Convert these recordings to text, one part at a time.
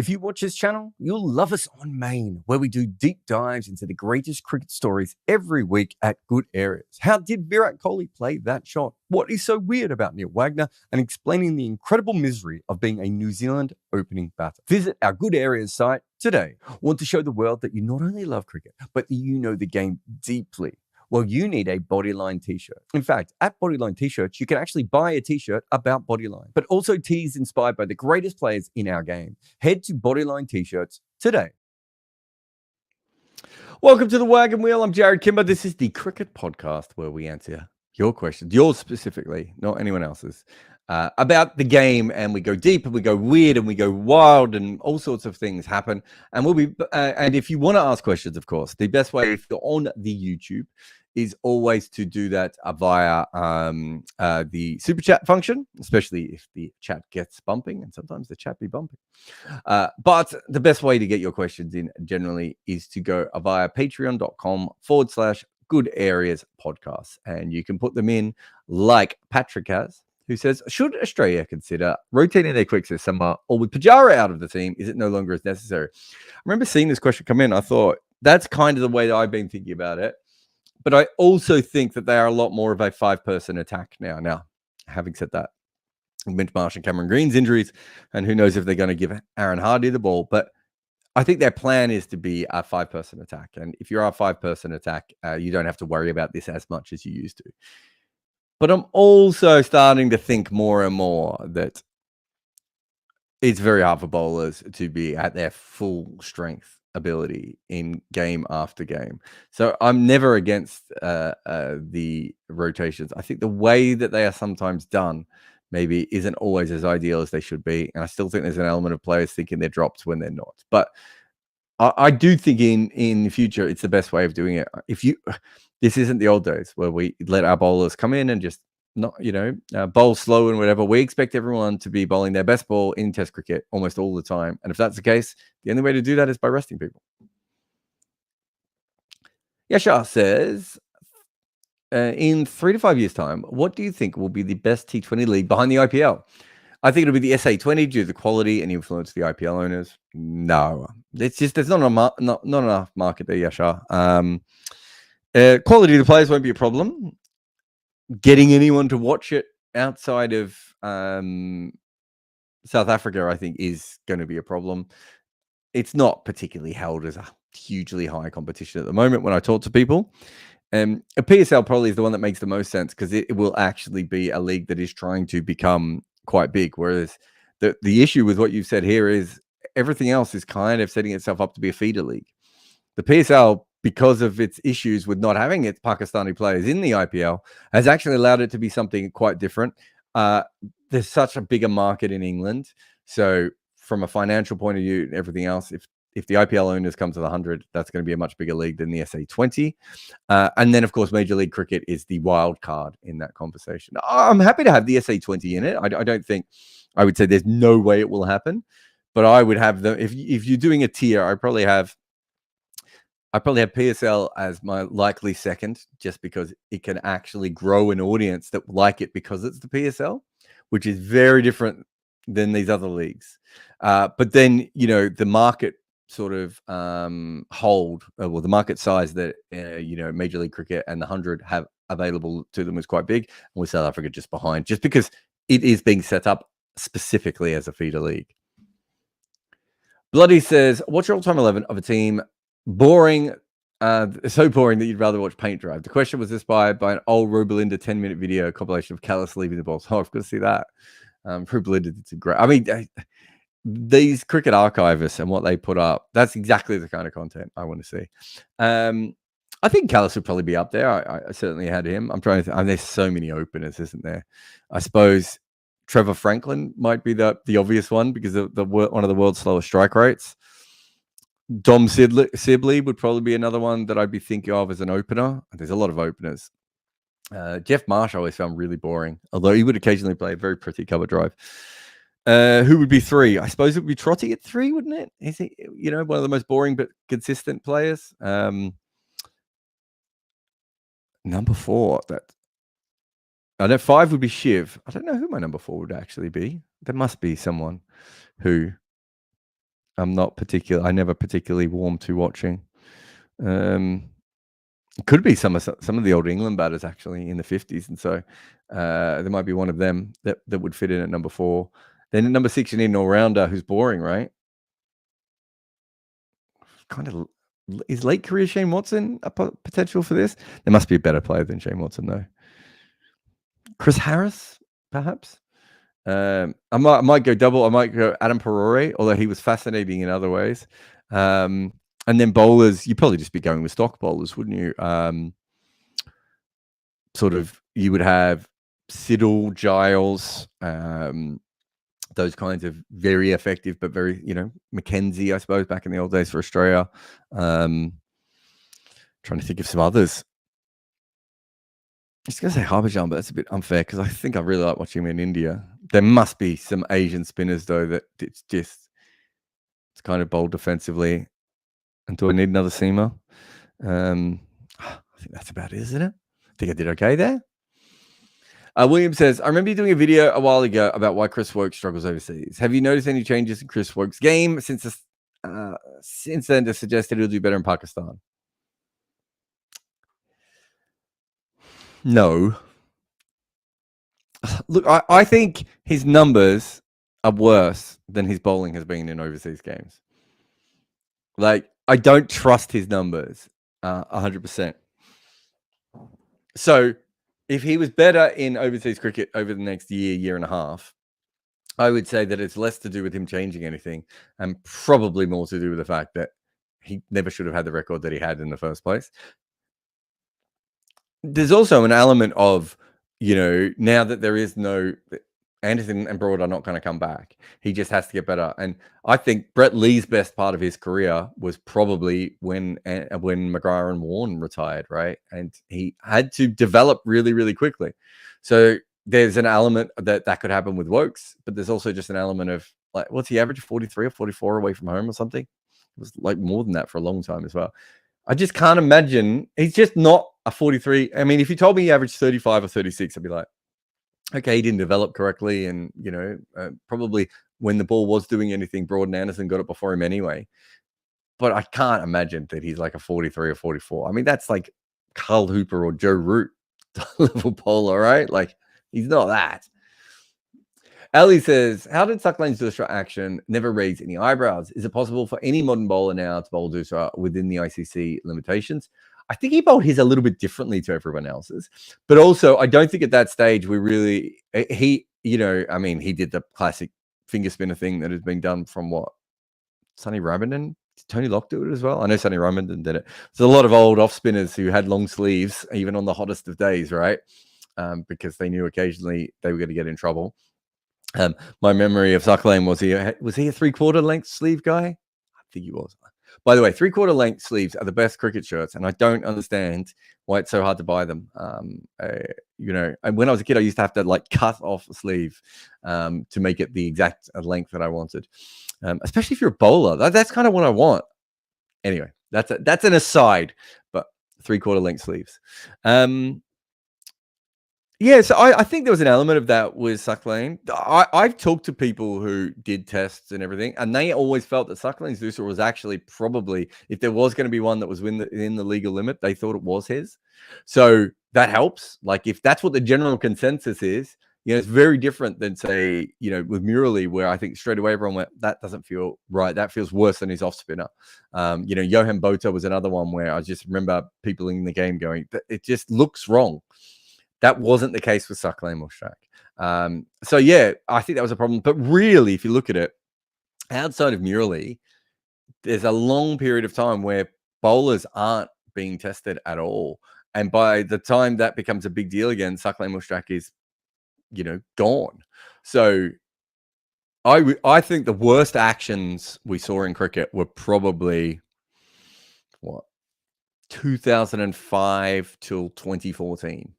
If you watch this channel, you'll love us on Main, where we do deep dives into the greatest cricket stories every week at Good Areas. How did Virat Kohli play that shot? What is so weird about Neil Wagner? And explaining the incredible misery of being a New Zealand opening batter. Visit our Good Areas site today. Want to show the world that you not only love cricket, but that you know the game deeply? Well, you need a Bodyline t-shirt. In fact, at Bodyline t-shirts, you can actually buy a t-shirt about Bodyline, but also tees inspired by the greatest players in our game. Head to Bodyline t-shirts today. Welcome to the Wagon Wheel. I'm Jarrod Kimber. This is the cricket podcast where we answer your questions, yours specifically, not anyone else's, about the game, and we go deep and we go weird and we go wild and all sorts of things happen. And we'll be and if you want to ask questions, of course, the best way if you're on the YouTube is always to do that via the super chat function, especially if the chat gets bumping, and sometimes the chat be bumping. But the best way to get your questions in generally is to go via patreon.com/Good Areas podcast. And you can put them in like Patrick has, who says, should Australia consider rotating their quicks this summer, or with Pujara out of the team, is it no longer as necessary? I remember seeing this question come in. I thought that's kind of the way that I've been thinking about it. But I also think that they are a lot more of a five-person attack now. Now, having said that, Mitch Marsh and Cameron Green's injuries, and who knows if they're going to give Aaron Hardy the ball. But I think their plan is to be a five-person attack. And if you're a five-person attack, you don't have to worry about this as much as you used to. But I'm also starting to think more and more that it's very hard for bowlers to be at their full strength ability in game after game. So I'm never against the rotations. I think the way that they are sometimes done maybe isn't always as ideal as they should be. And I still think there's an element of players thinking they're dropped when they're not. But I do think in the future, it's the best way of doing it. This isn't the old days where we let our bowlers come in and just not, bowl slow and whatever. We expect everyone to be bowling their best ball in Test cricket almost all the time. And if that's the case, the only way to do that is by resting people. Yashar says, in 3 to 5 years' time, what do you think will be the best T20 league behind the IPL? I think it'll be the SA20 due to the quality and influence of the IPL owners. No, it's just there's not enough market there, Yashar. Quality of the players won't be a problem. Getting anyone to watch it outside of South Africa, I think, is going to be a problem. It's not particularly held as a hugely high competition at the moment when I talk to people. A PSL probably is the one that makes the most sense because it will actually be a league that is trying to become quite big. Whereas the issue with what you've said here is everything else is kind of setting itself up to be a feeder league. The PSL, because of its issues with not having its Pakistani players in the IPL, has actually allowed it to be something quite different. There's such a bigger market in England. So from a financial point of view and everything else, if the IPL owners come to the 100, that's going to be a much bigger league than the SA20. And then, of course, Major League Cricket is the wild card in that conversation. I'm happy to have the SA20 in it. I don't think I would say there's no way it will happen. But I would have them. If you're doing a tier, I probably have PSL as my likely second, just because it can actually grow an audience that like it because it's the PSL, which is very different than these other leagues. But then, the market sort of the market size that, Major League Cricket and the 100 have available to them is quite big. And with South Africa just behind, just because it is being set up specifically as a feeder league. Bloody says, what's your all-time 11 of a team? Boring, so boring that you'd rather watch paint dry. The question was inspired by an old Rubelinda 10-minute video compilation of Kallis leaving the balls. Oh, I've got to see that. Rubelinda did great. I mean, these cricket archivists and what they put up, that's exactly the kind of content I want to see. I think Kallis would probably be up there. I certainly had him. I'm trying to think. There's so many openers, isn't there? I suppose Trevor Franklin might be the obvious one because of one of the world's slowest strike rates. Dom Sibley would probably be another one that I'd be thinking of as an opener. There's a lot of openers. Jeff Marsh I always found really boring, although he would occasionally play a very pretty cover drive. Who would be 3? I suppose it would be Trotty at 3, wouldn't it? Is he, one of the most boring but consistent players? Number 4. I know 5 would be Shiv. I don't know who my number 4 would actually be. There must be someone who I'm not I never particularly warmed to watching. It could be some of the old England batters actually in the 50s, and so there might be one of them that would fit in at number 4. Then at number 6, you need an all-rounder who's boring, right? Kind of is late career Shane Watson a potential for this? There must be a better player than Shane Watson though. Chris Harris, perhaps. I might go double. I might go Adam Perore, although he was fascinating in other ways. And then bowlers, you'd probably just be going with stock bowlers, wouldn't you? Sort of, you would have Siddle, Giles, those kinds of very effective, but very, Mackenzie, I suppose, back in the old days for Australia. Trying to think of some others. I was going to say Harbhajan, but that's a bit unfair because I think I really like watching him in India. There must be some Asian spinners, though, that it's kind of bold defensively. And do I need another seamer? I think that's about it, isn't it? I think I did okay there. William says, I remember you doing a video a while ago about why Chris Woakes struggles overseas. Have you noticed any changes in Chris Woakes' game since then to suggest that he'll do better in Pakistan? No. Look, I think his numbers are worse than his bowling has been in overseas games. Like, I don't trust his numbers 100%. So, if he was better in overseas cricket over the next year and a half, I would say that it's less to do with him changing anything and probably more to do with the fact that he never should have had the record that he had in the first place. There's also an element of, now that there is no Anderson and Broad are not going to come back. He just has to get better. And I think Brett Lee's best part of his career was probably when McGrath and Warren retired, right? And he had to develop really, really quickly. So there's an element that could happen with Woakes, but there's also just an element of, like, what's he average, 43 or 44 away from home or something? It was like more than that for a long time as well. I just can't imagine. He's just not a 43. I mean, if you told me he averaged 35 or 36, I'd be like, okay, he didn't develop correctly. And, probably when the ball was doing anything, Broad and Anderson got it before him anyway. But I can't imagine that he's like a 43 or 44. I mean, that's like Carl Hooper or Joe Root level bowler, right? Like, he's not that. Ali says, how did Sucklane's doosra action never raise any eyebrows? Is it possible for any modern bowler now to bowl doosra within the ICC limitations? I think he bowled his a little bit differently to everyone else's. But also, I don't think at that stage he did the classic finger spinner thing that has been done from Sonny Ramadan? Did Tony Locke do it as well? I know Sonny Ramadan did it. There's a lot of old off spinners who had long sleeves, even on the hottest of days, right? Because they knew occasionally they were going to get in trouble. My memory of Sucklane was he a 3/4 length sleeve guy? I think he was. By the way, 3/4 length sleeves are the best cricket shirts, and I don't understand why it's so hard to buy them. And when I was a kid, I used to have to like cut off the sleeve to make it the exact length that I wanted. Especially if you're a bowler, that's kind of what I want. Anyway, that's an aside, but 3/4 length sleeves. Yeah, so I think there was an element of that with Sucklane. I've talked to people who did tests and everything, and they always felt that Sucklane's doosra was actually probably, if there was going to be one that was in the legal limit, they thought it was his. So that helps. Like, if that's what the general consensus is, it's very different than, say, with Murali, where I think straight away everyone went, that doesn't feel right. That feels worse than his off spinner. Johan Botha was another one where I just remember people in the game going, it just looks wrong. That wasn't the case with Sucklane Mushrak. So, yeah, I think that was a problem. But really, if you look at it, outside of Murali, there's a long period of time where bowlers aren't being tested at all. And by the time that becomes a big deal again, Sucklane Mushrak is, gone. So I think the worst actions we saw in cricket were probably, 2005 till 2014.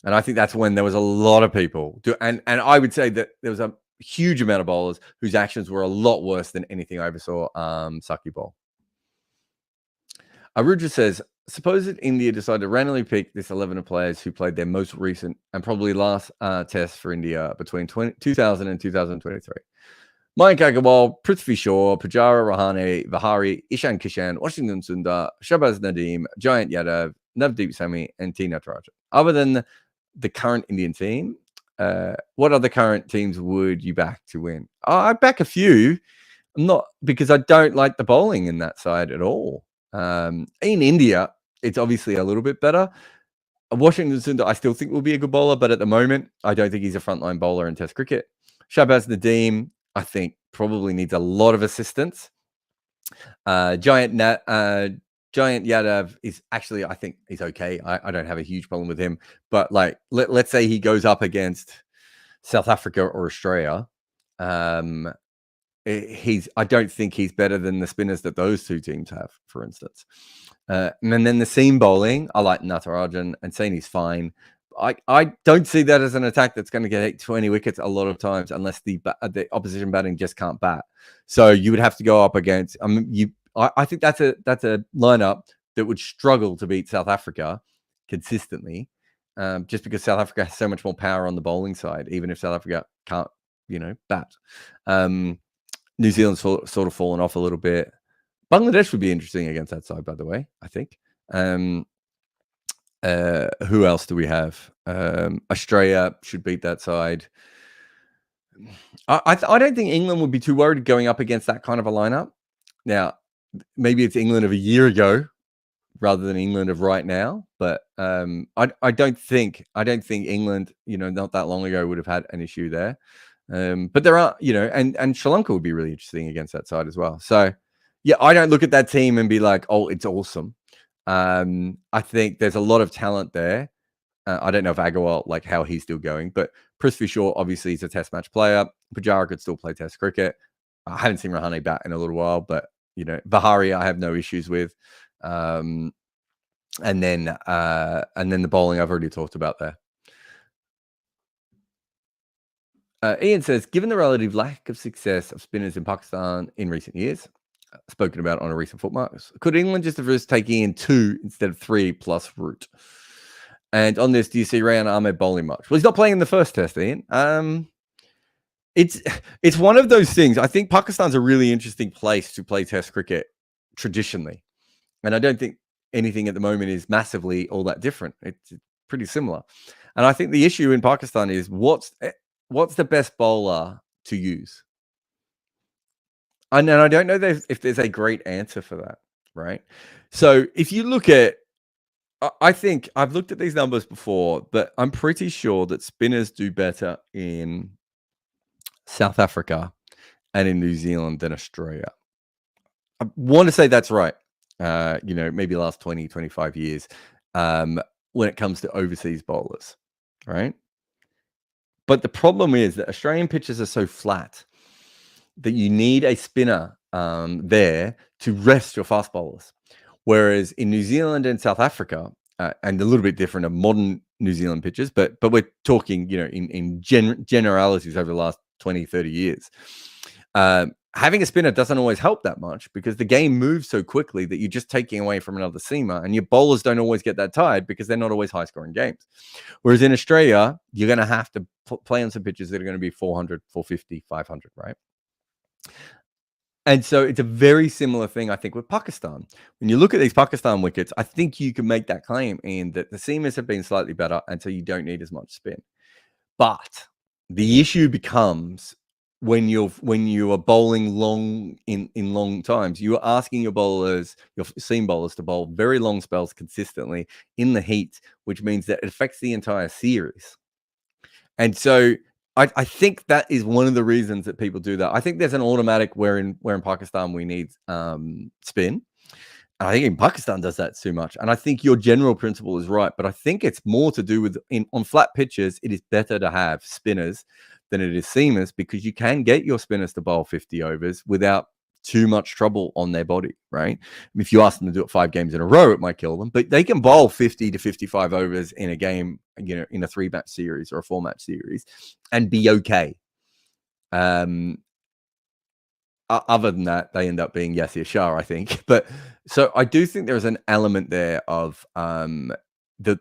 And I think that's when there was a lot of people and I would say that there was a huge amount of bowlers whose actions were a lot worse than anything I ever saw Saki bowl. Arudra says, suppose that India decided to randomly pick this 11 of players who played their most recent and probably last test for India between 2000 and 2023. Mayank Agarwal, Prithvi Shaw, Pujara Rahane, Vihari, Ishan Kishan, Washington Sundar, Shabaz Nadeem, Giant Yadav, Navdeep Sami, and T Natarajan. Other than the current Indian team, what other current teams would you back to win? I'd back a few. Not because I don't like the bowling in that side at all. In India, it's obviously a little bit better. Washington Sundar, I still think will be a good bowler, but at the moment, I don't think he's a frontline bowler in Test cricket. Shabaz Nadeem, I think, probably needs a lot of assistance. Giant Yadav is actually, I think, he's okay. I don't have a huge problem with him. But like, let's say he goes up against South Africa or Australia. I don't think he's better than the spinners that those two teams have, for instance. And then the seam bowling, I like Natarajan and Saini's fine. I don't see that as an attack that's going to get 20 wickets a lot of times unless the opposition batting just can't bat. So you would have to go up against. I think that's a lineup that would struggle to beat South Africa consistently, just because South Africa has so much more power on the bowling side, even if South Africa can't, bat. New Zealand's sort of fallen off a little bit. Bangladesh would be interesting against that side, by the way, I think. Who else do we have? Australia should beat that side. I don't think England would be too worried going up against that kind of a lineup. Now, maybe it's England of a year ago rather than England of right now, but I don't think England, not that long ago would have had an issue there. But there are, and Sri Lanka would be really interesting against that side as well. So, yeah, I don't look at that team and be like, oh, it's awesome. I think there's a lot of talent there. I don't know if Agarwal, like how he's still going, but Prithvi Shaw, obviously, he's a test match player. Pujara could still play test cricket. I haven't seen Rahane bat in a little while, but, Vihari, I have no issues with. And then the bowling I've already talked about there. Ian says, given the relative lack of success of spinners in Pakistan in recent years, spoken about on a recent footmarks, could England just have risked taking in 2 instead of 3 plus Root? And on this, do you see Rayan Ahmed bowling much? Well, he's not playing in the first test, Ian. It's one of those things. I think Pakistan's a really interesting place to play test cricket traditionally. And I don't think anything at the moment is massively all that different. It's pretty similar. And I think the issue in Pakistan is what's the best bowler to use? And I don't know if there's a great answer for that, right? So if you look at, I think I've looked at these numbers before, but I'm pretty sure that spinners do better in South Africa and in New Zealand than Australia. I want to say that's right. Maybe the last 20, 25 years when it comes to overseas bowlers, right? But the problem is that Australian pitches are so flat that you need a spinner there to rest your fast bowlers. Whereas in New Zealand and South Africa, and a little bit different of modern New Zealand pitches, but we're talking, in generalities over the last 20, 30 years. Having a spinner doesn't always help that much because the game moves so quickly that you're just taking away from another seamer, and your bowlers don't always get that tired because they're not always high-scoring games. Whereas in Australia, you're going to have to play on some pitches that are going to be 400, 450, 500, right? And so it's a very similar thing, I think, with Pakistan. When you look at these Pakistan wickets, I think you can make that claim in that the seamers have been slightly better, and so you don't need as much spin. But the issue becomes when you are bowling long in long times, you are asking your bowlers, your seam bowlers, to bowl very long spells consistently in the heat, which means that it affects the entire series. And so I think that is one of the reasons that people do that. I think there's an automatic where in Pakistan we need spin. And I think in Pakistan does that too much. And I think your general principle is right, but I think it's more to do with on flat pitches, it is better to have spinners than it is seamers because you can get your spinners to bowl 50 overs without too much trouble on their body, right? If you ask them to do it 5 games in a row, it might kill them, but they can bowl 50 to 55 overs in a game, in a 3-match series or a 4-match series and be okay. Other than that, they end up being Yasir Shah, I think. But so I do think there's an element there of the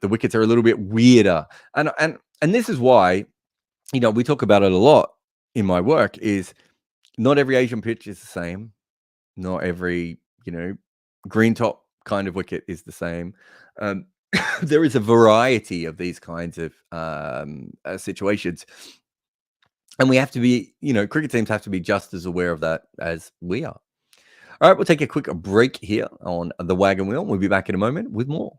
wickets are a little bit weirder. And this is why, we talk about it a lot in my work is, Not every Asian pitch is the same. Not every, green top kind of wicket is the same. There is a variety of these kinds of situations. And we have to be, cricket teams have to be just as aware of that as we are. All right, we'll take a quick break here on the Wagon Wheel. We'll be back in a moment with more.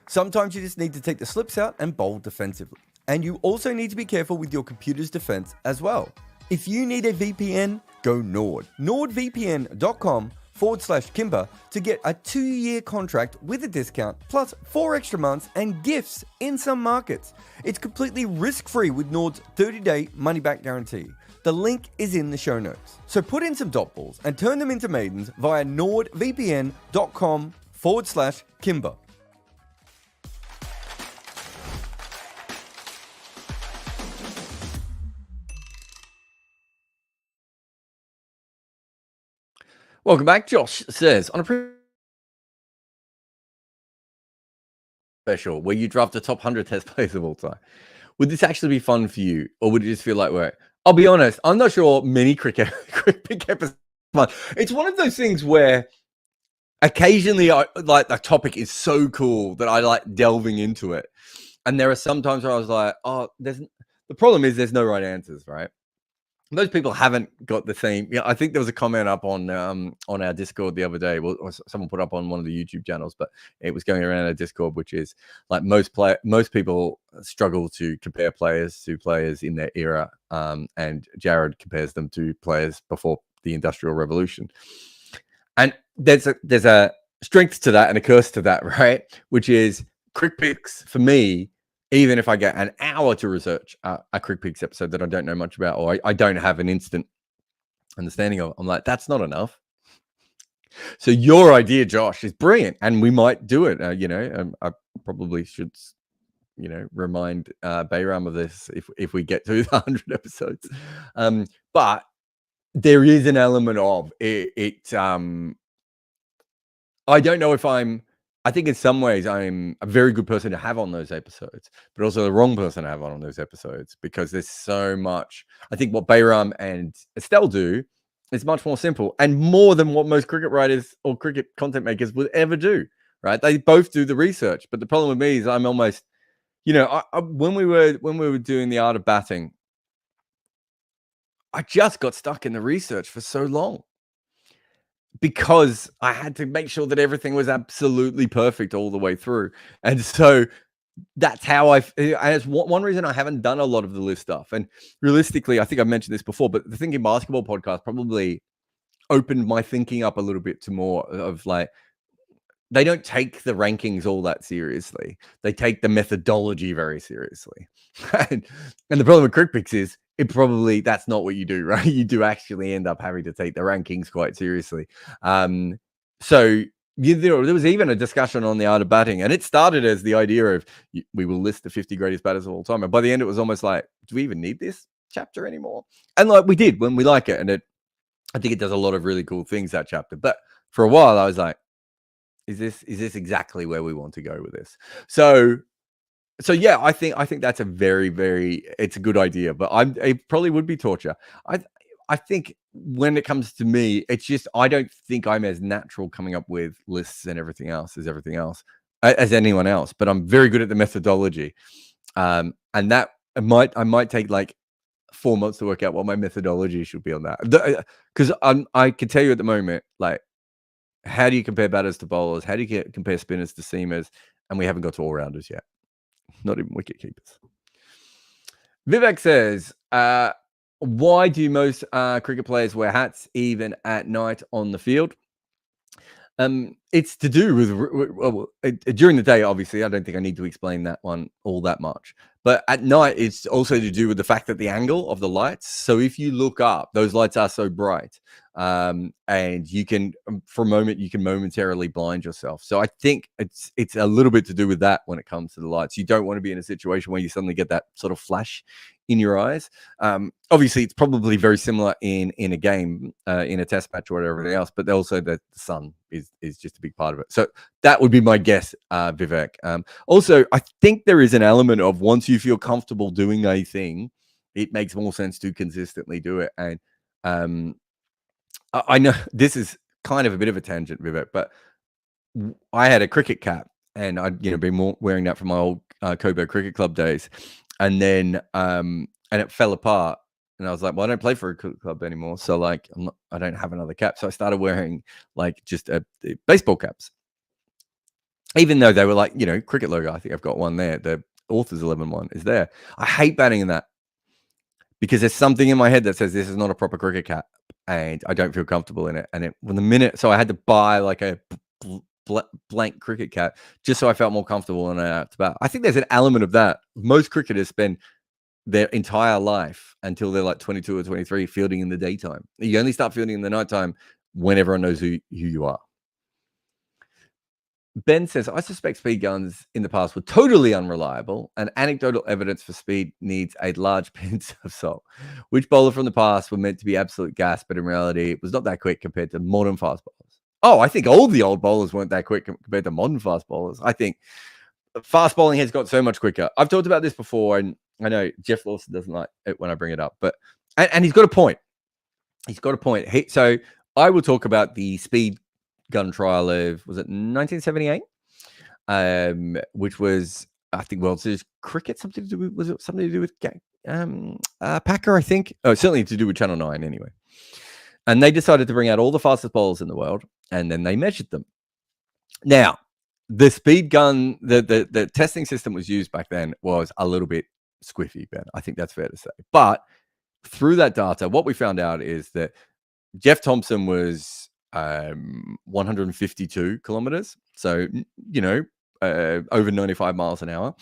Sometimes you just need to take the slips out and bowl defensively. And you also need to be careful with your computer's defense as well. If you need a VPN, go Nord. NordVPN.com/Kimber to get a 2-year contract with a discount, plus 4 extra months and gifts in some markets. It's completely risk-free with Nord's 30-day money-back guarantee. The link is in the show notes. So put in some dot balls and turn them into maidens via NordVPN.com/Kimber. Welcome back. Josh says, on a special where you draft the top 100 test players of all time, would this actually be fun for you? Or would it just feel like work? I'll be honest, I'm not sure many cricket episodes fun. It's one of those things where occasionally the topic is so cool that I like delving into it. And there are some times where I was like, the problem is there's no right answers, right? Most people haven't got the same. I think there was a comment up on our Discord the other day. Well, or someone put up on one of the YouTube channels, but it was going around our Discord, which is like most people struggle to compare players to players in their era, and Jarrod compares them to players before the Industrial Revolution. And there's a strength to that and a curse to that, right? Which is Crick Picks for me. Even if I get an hour to research a Crick Picks episode that I don't know much about, or I don't have an instant understanding of, I'm like, that's not enough. So your idea, Josh, is brilliant, and we might do it. I probably should, remind Bayram of this if we get to the 100 episodes. But there is an element of it. I don't know if I think in some ways I'm a very good person to have on those episodes, but also the wrong person to have on those episodes because there's so much. I think what Bayram and Estelle do is much more simple and more than what most cricket writers or cricket content makers would ever do, right? They both do the research, but the problem with me is I'm almost, when we were doing the art of batting, I just got stuck in the research for so long, because I had to make sure that everything was absolutely perfect all the way through. And so that's how it's one reason I haven't done a lot of the list stuff. And realistically, I think I've mentioned this before, but the Thinking Basketball podcast probably opened my thinking up a little bit to more of like, they don't take the rankings all that seriously. They take the methodology very seriously. And the problem with Crick Picks is that's not what you do, right? You do actually end up having to take the rankings quite seriously. So there was even a discussion on the art of batting, and it started as the idea of we will list the 50 greatest batters of all time. And by the end, it was almost like, do we even need this chapter anymore? And like we did when we like it. And I think it does a lot of really cool things, that chapter. But for a while, I was like, is this exactly where we want to go with this? So yeah, I think that's a very, very, it's a good idea, but it probably would be torture. I think when it comes to me, it's just, I don't think I'm as natural coming up with lists and everything else as anyone else, but I'm very good at the methodology. And that I might take like 4 months to work out what my methodology should be on that. Because I can tell you at the moment, like, how do you compare batters to bowlers? How do you compare spinners to seamers? And we haven't got to all-rounders yet. Not even wicket keepers. Vivek says, why do most cricket players wear hats even at night on the field? It's to do with during the day, obviously. I don't think I need to explain that one all that much. But at night, it's also to do with the fact that the angle of the lights. So if you look up, those lights are so bright, and you can, for a moment, you can momentarily blind yourself. So I think it's a little bit to do with that when it comes to the lights. You don't want to be in a situation where you suddenly get that sort of flash in your eyes. Obviously, it's probably very similar in a game, in a test match or whatever else, but also the sun is just a big part of it. So that would be my guess, Vivek. Also, I think there is an element of once you feel comfortable doing a thing, it makes more sense to consistently do it. And I know this is kind of a bit of a tangent, Vivek, but I had a cricket cap, and I'd been wearing that from my old Cobo Cricket Club days, and then and it fell apart, and I was like, well, I don't play for a cricket club anymore, so like I don't have another cap, so I started wearing like just baseball caps, even though they were like cricket logo. I think I've got one there. The Authors 11 one is there. I hate batting in that because there's something in my head that says this is not a proper cricket cap, and I don't feel comfortable in it. And so I had to buy like a blank cricket cap just so I felt more comfortable when I out to bat. I think there's an element of that. Most cricketers spend their entire life until they're like 22 or 23 fielding in the daytime. You only start fielding in the nighttime when everyone knows who you are. Ben says, I suspect speed guns in the past were totally unreliable, and anecdotal evidence for speed needs a large pinch of salt. Which bowler from the past were meant to be absolute gas, but in reality, it was not that quick compared to modern fast bowlers? Oh, I think all the old bowlers weren't that quick compared to modern fast bowlers. I think fast bowling has got so much quicker. I've talked about this before, and I know Jeff Lawson doesn't like it when I bring it up, but and he's got a point. He's got a point. So I will talk about the speed gun trial of, was it 1978? Which was, I think, World Series cricket. Something to do with, was it something to do with Packer? I think. Oh, certainly to do with Channel 9 anyway. And they decided to bring out all the fastest bowlers in the world, and then they measured them. Now, the speed gun, the testing system was used back then was a little bit squiffy, Ben. I think that's fair to say. But through that data, what we found out is that Jeff Thompson was 152 kilometers. So, over 95 miles an hour.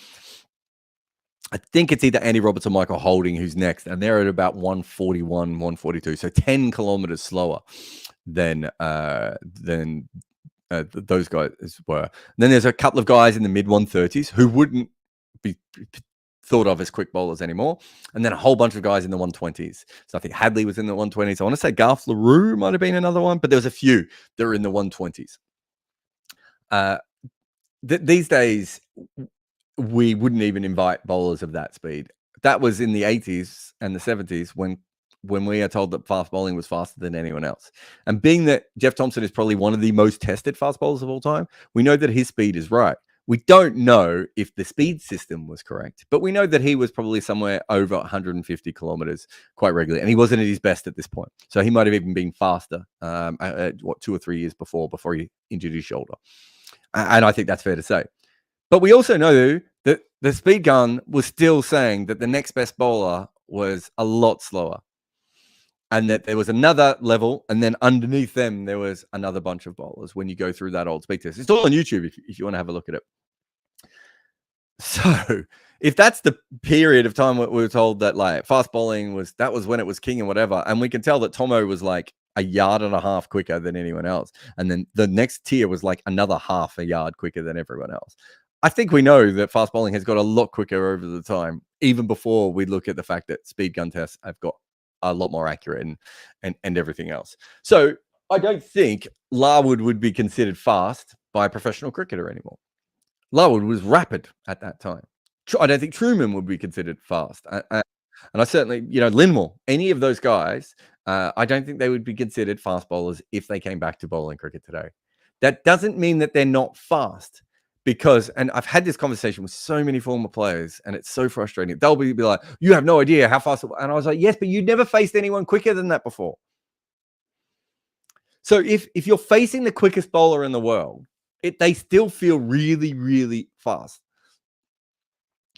I think it's either Andy Roberts or Michael Holding who's next, and they're at about 141, 142, so 10 kilometers slower than those guys were. And then there's a couple of guys in the mid 130s who wouldn't be thought of as quick bowlers anymore, and then a whole bunch of guys in the 120s. So I think Hadley was in the 120s. I want to say Garth LaRue might have been another one, but there was a few that were in the 120s. These days, we wouldn't even invite bowlers of that speed. That was in the 80s and the 70s when we are told that fast bowling was faster than anyone else. And being that Jeff Thompson is probably one of the most tested fast bowlers of all time, we know that his speed is right. We don't know if the speed system was correct, but we know that he was probably somewhere over 150 kilometers quite regularly, and he wasn't at his best at this point. So he might have even been faster, 2 or 3 years before he injured his shoulder. And I think that's fair to say. But we also know that the speed gun was still saying that the next best bowler was a lot slower, and that there was another level, and then underneath them, there was another bunch of bowlers when you go through that old speed test. It's all on YouTube if you want to have a look at it. So if that's the period of time we were told that like fast bowling was when it was king and whatever, and we can tell that Tomo was like a yard and a half quicker than anyone else, and then the next tier was like another half a yard quicker than everyone else. I think we know that fast bowling has got a lot quicker over the time, even before we look at the fact that speed gun tests have got a lot more accurate and everything else. So I don't think Larwood would be considered fast by a professional cricketer anymore. Larwood was rapid at that time. I don't think Truman would be considered fast. And I certainly, Linmore, any of those guys, I don't think they would be considered fast bowlers if they came back to bowling cricket today. That doesn't mean that they're not fast. Because, and I've had this conversation with so many former players, and it's so frustrating. They'll be like, you have no idea how fast. And I was like, yes, but you never faced anyone quicker than that before. So if you're facing the quickest bowler in the world, they still feel really, really fast,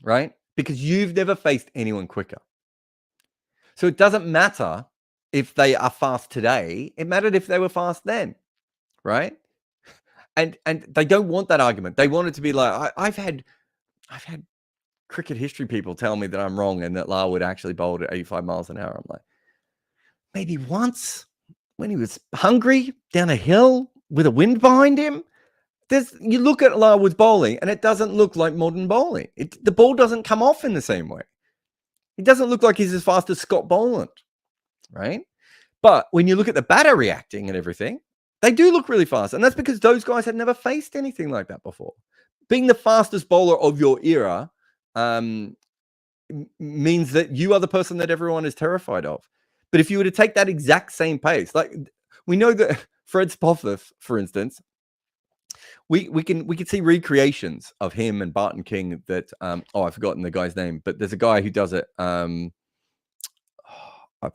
right? Because you've never faced anyone quicker. So it doesn't matter if they are fast today. It mattered if they were fast then, right? And they don't want that argument. They want it to be like, I've had cricket history people tell me that I'm wrong and that Larwood actually bowled at 85 miles an hour. I'm like, maybe once when he was hungry down a hill with a wind behind him. You look at Larwood's bowling and it doesn't look like modern bowling. The ball doesn't come off in the same way. It doesn't look like he's as fast as Scott Boland, right? But when you look at the batter reacting and everything, they do look really fast. And that's because those guys had never faced anything like that before. Being the fastest bowler of your era means that you are the person that everyone is terrified of. But if you were to take that exact same pace, like we know that Fred Spofforth, for instance, we can see recreations of him and Barton King that I've forgotten the guy's name, but there's a guy who does it. I've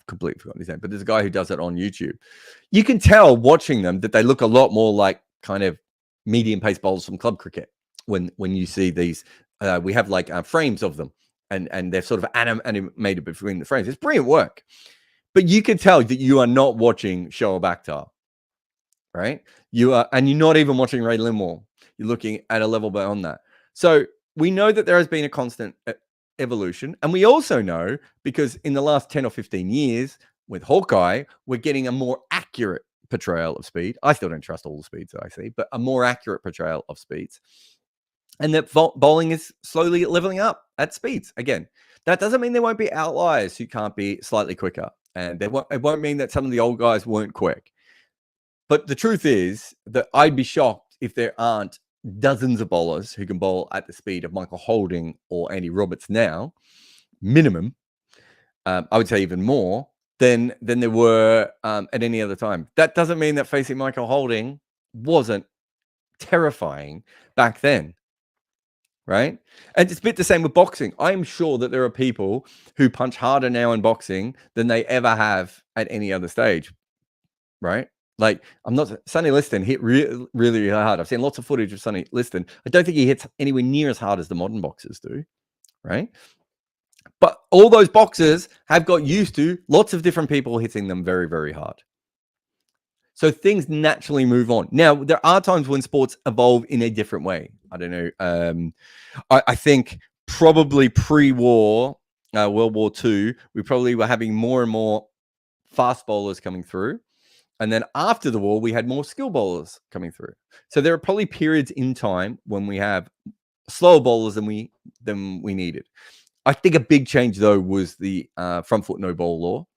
completely forgotten his name, but there's a guy who does it on YouTube. You can tell watching them that they look a lot more like kind of medium pace bowlers from club cricket when you see these. We have like frames of them, and they're sort of animated between the frames. It's brilliant work, but you can tell that you are not watching Shoaib Akhtar, right? You are, and you're not even watching Ray Linwall. You're looking at a level beyond that. So we know that there has been a constant evolution, and we also know, because in the last 10 or 15 years with Hawkeye, we're getting a more accurate portrayal of speed. I still don't trust all the speeds that I see, but a more accurate portrayal of speeds, and that bowling is slowly leveling up at speeds again. That doesn't mean there won't be outliers who can't be slightly quicker, and it won't mean that some of the old guys weren't quick. But the truth is that I'd be shocked if there aren't dozens of bowlers who can bowl at the speed of Michael Holding or Andy Roberts now, minimum. I would say even more than there were at any other time. That doesn't mean that facing Michael Holding wasn't terrifying back then, right? And it's a bit the same with boxing. I'm sure that there are people who punch harder now in boxing than they ever have at any other stage, right? Like, Sonny Liston hit really, really hard. I've seen lots of footage of Sonny Liston. I don't think he hits anywhere near as hard as the modern boxers do, right? But all those boxers have got used to lots of different people hitting them very, very hard. So things naturally move on. Now, there are times when sports evolve in a different way. I don't know. I think probably pre-war, World War II, we probably were having more and more fast bowlers coming through. And then after the war, we had more skill bowlers coming through. So there are probably periods in time when we have slower bowlers than we needed. I think a big change, though, was the front foot no ball law,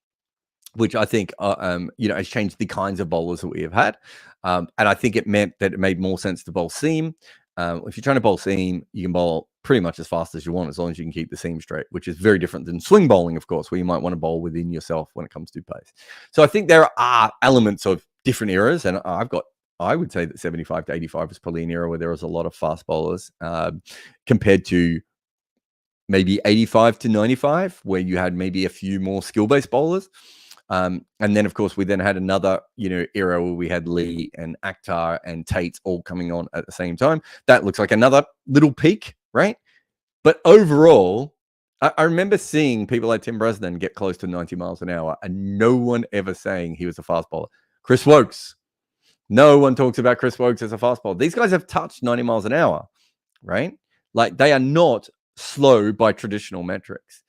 which I think has changed the kinds of bowlers that we have had. And I think it meant that it made more sense to bowl seam. If you're trying to bowl seam, you can bowl pretty much as fast as you want, as long as you can keep the seam straight, which is very different than swing bowling, of course, where you might want to bowl within yourself when it comes to pace. So I think there are elements of different eras, and I would say that 75 to 85 was probably an era where there was a lot of fast bowlers compared to maybe 85 to 95, where you had maybe a few more skill-based bowlers. And then, of course, we then had another, era where we had Lee and Akhtar and Tate all coming on at the same time. That looks like another little peak, right? But overall, I remember seeing people like Tim Bresnan get close to 90 miles an hour, and no one ever saying he was a fast bowler. Chris Woakes, no one talks about Chris Woakes as a fast bowler. These guys have touched 90 miles an hour, right? Like, they are not slow by traditional metrics.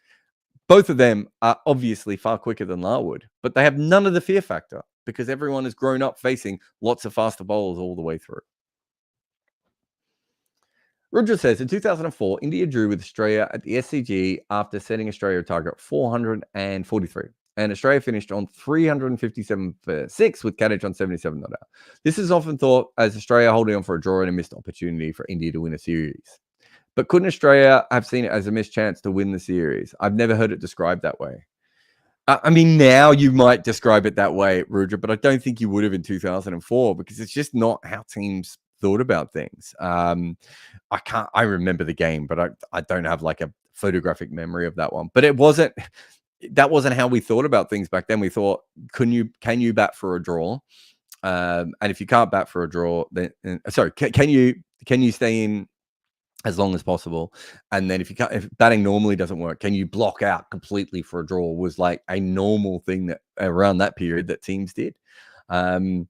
Both of them are obviously far quicker than Larwood, but they have none of the fear factor because everyone has grown up facing lots of faster bowlers all the way through. Roger says, in 2004, India drew with Australia at the SCG after setting Australia a target of 443. And Australia finished on 357 for 6 with Kadich on 77 not out. This is often thought as Australia holding on for a draw and a missed opportunity for India to win a series. But couldn't Australia have seen it as a missed chance to win the series? I've never heard it described that way. I mean, now you might describe it that way, Rudra, but I don't think you would have in 2004 because it's just not how teams thought about things. I remember the game, but I don't have like a photographic memory of that one. But that wasn't how we thought about things back then. We thought, can you bat for a draw? And if you can't bat for a draw, then can you stay in as long as possible? And then if batting normally doesn't work, can you block out completely for a draw? Was like a normal thing that around that period that teams did. So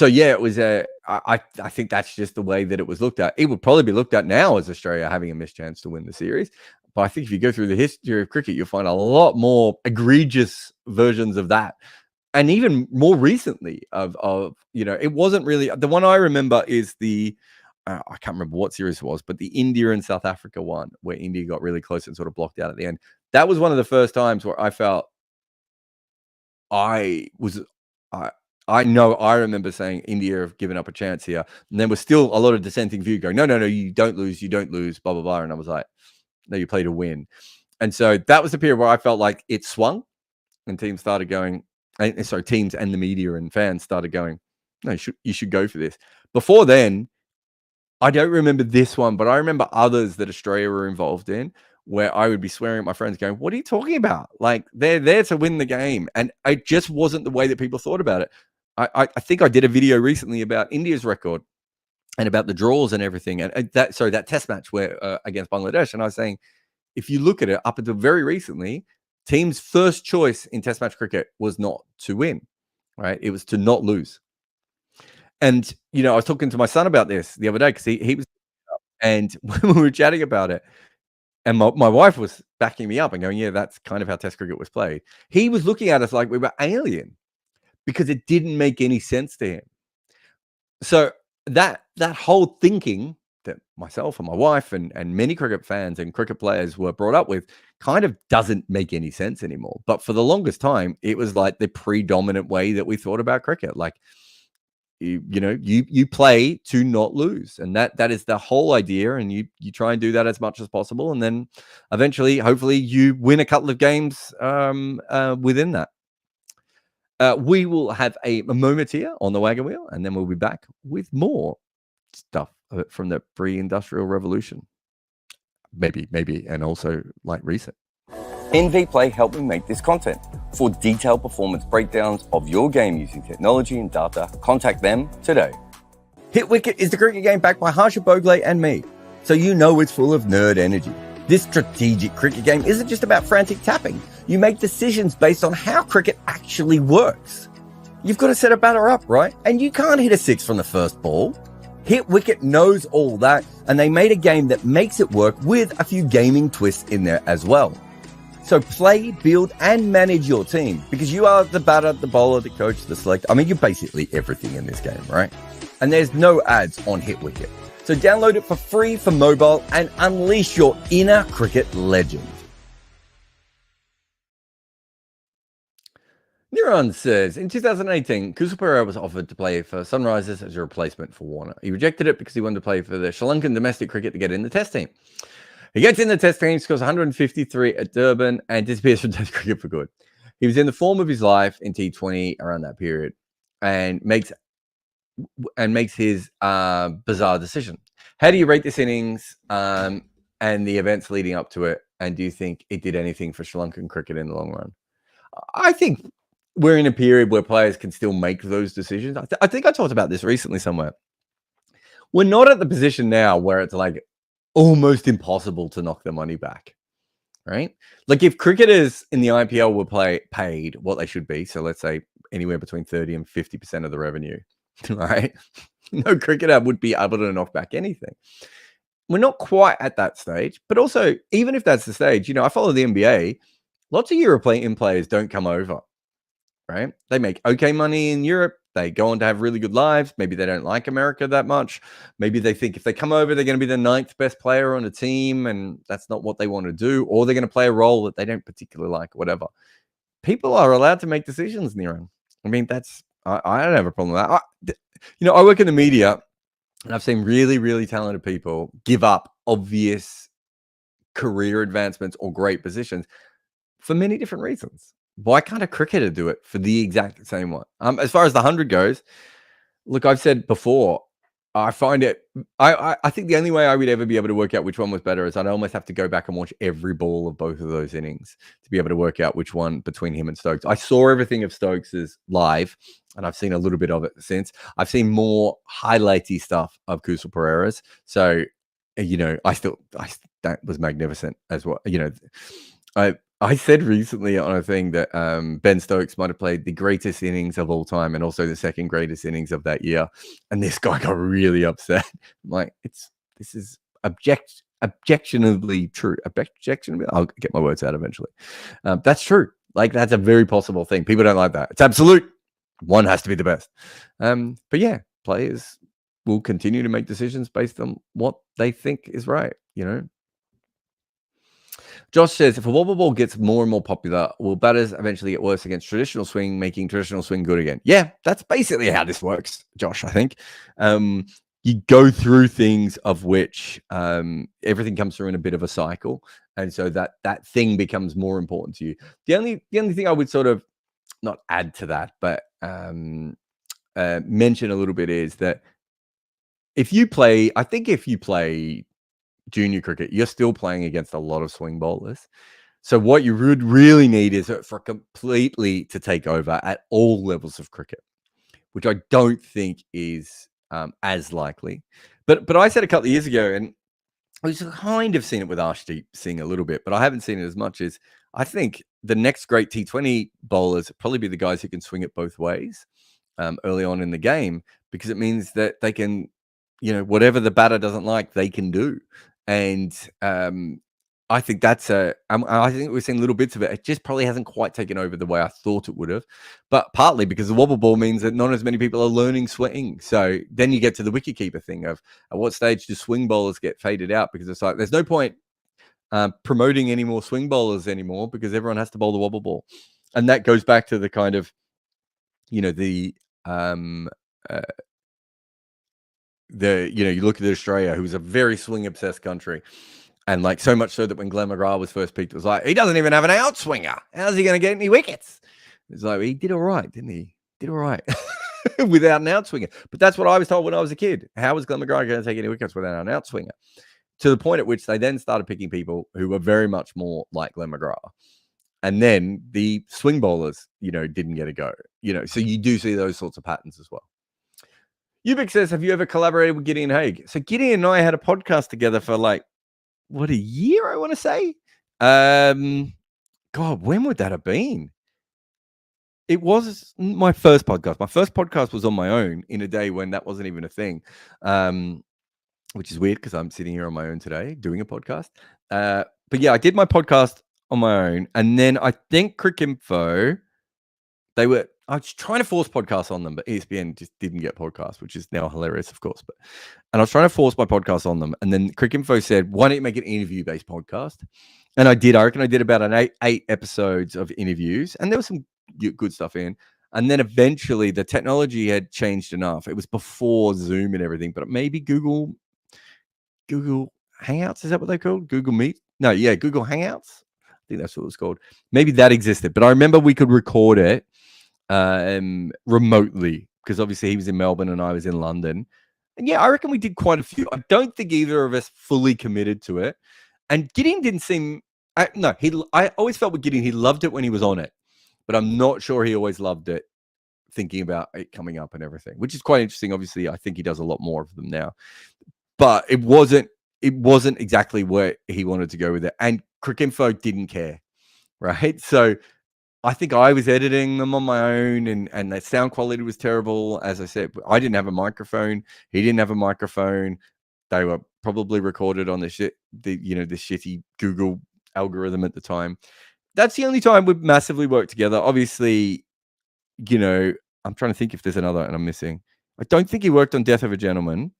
yeah, it was I think that's just the way that it was looked at. It would probably be looked at now as Australia having a missed chance to win the series. But I think if you go through the history of cricket, you'll find a lot more egregious versions of that. And even more recently it wasn't really, the one I remember is I can't remember what series it was, but the India and South Africa one, where India got really close and sort of blocked out at the end. That was one of the first times where I felt I remember saying India have given up a chance here. And there was still a lot of dissenting view going, no, you don't lose, blah, blah, blah. And I was like, no, you play to win. And so that was the period where I felt like it swung. and teams started going, teams and the media and fans started going, no, you should go for this. Before then, I don't remember this one, but I remember others that Australia were involved in where I would be swearing at my friends going, what are you talking about? Like, they're there to win the game. And it just wasn't the way that people thought about it. I think I did a video recently about India's record and about the draws and everything. And that test match where against Bangladesh. And I was saying, if you look at it up until very recently, teams' first choice in test match cricket was not to win, right? It was to not lose. And, I was talking to my son about this the other day because he was, and when we were chatting about it, and my wife was backing me up and going, yeah, that's kind of how test cricket was played. He was looking at us like we were alien because it didn't make any sense to him. So that whole thinking that myself and my wife and many cricket fans and cricket players were brought up with kind of doesn't make any sense anymore. But for the longest time, it was like the predominant way that we thought about cricket. Like, you play to not lose, and that is the whole idea, and you try and do that as much as possible, and then eventually, hopefully, you win a couple of games within that. We will have a moment here on the Wagon Wheel, and then we'll be back with more stuff from the pre-industrial revolution, maybe, and also like recent. NV Play helped me make this content. For detailed performance breakdowns of your game using technology and data, contact them today. Hit Wicket is the cricket game backed by Harsha Bogle and me, so it's full of nerd energy. This strategic cricket game isn't just about frantic tapping. You make decisions based on how cricket actually works. You've got to set a batter up, right? And you can't hit a six from the first ball. Hit Wicket knows all that, and they made a game that makes it work with a few gaming twists in there as well. So play, build, and manage your team because you are the batter, the bowler, the coach, the selector. I mean, you're basically everything in this game, right? And there's no ads on Hit Wicket. So download it for free for mobile and unleash your inner cricket legend. Neuron says, in 2018, Kusal Perera was offered to play for Sunrisers as a replacement for Warner. He rejected it because he wanted to play for the Sri Lankan domestic cricket to get in the test team. He gets in the test team, scores 153 at Durban, and disappears from test cricket for good. He was in the form of his life in T20 around that period, and makes his bizarre decision. How do you rate this innings and the events leading up to it? And do you think it did anything for Sri Lankan cricket in the long run? I think we're in a period where players can still make those decisions. I think I talked about this recently somewhere. We're not at the position now where it's like almost impossible to knock the money back, right? Like if cricketers in the IPL were paid what they should be, so let's say anywhere between 30 and 50% of the revenue, right? No cricketer would be able to knock back anything. We're not quite at that stage, but also even if that's the stage, I follow the NBA. Lots of European players don't come over, right? They make okay money in Europe. They go on to have really good lives. Maybe they don't like America that much. Maybe they think if they come over, they're going to be the 9th best player on a team, and that's not what they want to do. Or they're going to play a role that they don't particularly like, whatever. People are allowed to make decisions, Niran. I mean, I don't have a problem with that. I work in the media, and I've seen really, really talented people give up obvious career advancements or great positions for many different reasons. Why can't a cricketer do it for the exact same one? As far as the 100 goes, look, I've said before, I find it, I think the only way I would ever be able to work out which one was better is I'd almost have to go back and watch every ball of both of those innings to be able to work out which one between him and Stokes. I saw everything of Stokes's live, and I've seen a little bit of it since. I've seen more highlighty stuff of Kusal Perera's. So, that was magnificent as well. I said recently on a thing that Ben Stokes might have played the greatest innings of all time and also the second greatest innings of that year. And this guy got really upset. I'm like, this is objectionably true. I'll get my words out eventually. That's true. Like, that's a very possible thing. People don't like that. It's absolute. One has to be the best. But yeah, players will continue to make decisions based on what they think is right, Josh says, if a wobble ball gets more and more popular, will batters eventually get worse against traditional swing, making traditional swing good again? Yeah, that's basically how this works, Josh, I think. you go through things of which everything comes through in a bit of a cycle, and so that thing becomes more important to you. The only thing I would sort of not add to that, but mention a little bit is that if you play junior cricket, you're still playing against a lot of swing bowlers. So what you would really need is for completely to take over at all levels of cricket, which I don't think is as likely. But I said a couple of years ago, and we've kind of seen it with Arshdeep Singh a little bit, but I haven't seen it as much as I think the next great T20 bowlers will probably be the guys who can swing it both ways early on in the game, because it means that they can, whatever the batter doesn't like, they can do. And I think that's I think we've seen little bits of it. It just probably hasn't quite taken over the way I thought it would have, but partly because the wobble ball means that not as many people are learning swing. So then you get to the wicketkeeper thing of at what stage do swing bowlers get faded out? Because it's like, there's no point promoting any more swing bowlers anymore because everyone has to bowl the wobble ball. And that goes back to the kind of, you look at Australia, who's a very swing obsessed country. And like so much so that when Glenn McGrath was first picked, it was like, he doesn't even have an outswinger. How's he going to get any wickets? It's like, he did all right, didn't he? Did all right without an outswinger. But that's what I was told when I was a kid. How was Glenn McGrath going to take any wickets without an outswinger? To the point at which they then started picking people who were very much more like Glenn McGrath. And then the swing bowlers, didn't get a go. So you do see those sorts of patterns as well. Ubik says, have you ever collaborated with Gideon Haigh? So Gideon and I had a podcast together for like, a year, I want to say. God, when would that have been? It was my first podcast. My first podcast was on my own in a day when that wasn't even a thing, which is weird because I'm sitting here on my own today doing a podcast. But yeah, I did my podcast on my own. And then I think Cricinfo, I was trying to force podcasts on them, but ESPN just didn't get podcasts, which is now hilarious, of course. And I was trying to force my podcast on them. And then Cricinfo said, why don't you make an interview-based podcast? And I did. I reckon I did about an eight episodes of interviews. And there was some good stuff in. And then eventually the technology had changed enough. It was before Zoom and everything, but maybe Google Hangouts, is that what they're called? Google Meet? No, yeah, Google Hangouts. I think that's what it was called. Maybe that existed. But I remember we could record it remotely, because obviously he was in Melbourne and I was in London. And yeah, I reckon we did quite a few. I don't think either of us fully committed to it. And Gideon didn't seem, I always felt with Gideon, he loved it when he was on it, but I'm not sure he always loved it thinking about it coming up and everything, which is quite interesting. Obviously, I think he does a lot more of them now, but it wasn't exactly where he wanted to go with it. And Cricinfo didn't care, right? So I think I was editing them on my own, and the sound quality was terrible. As I said, I didn't have a microphone. He didn't have a microphone. They were probably recorded on the shitty Google algorithm at the time. That's the only time we've massively worked together. Obviously, I'm trying to think if there's another and I'm missing. I don't think he worked on Death of a Gentleman,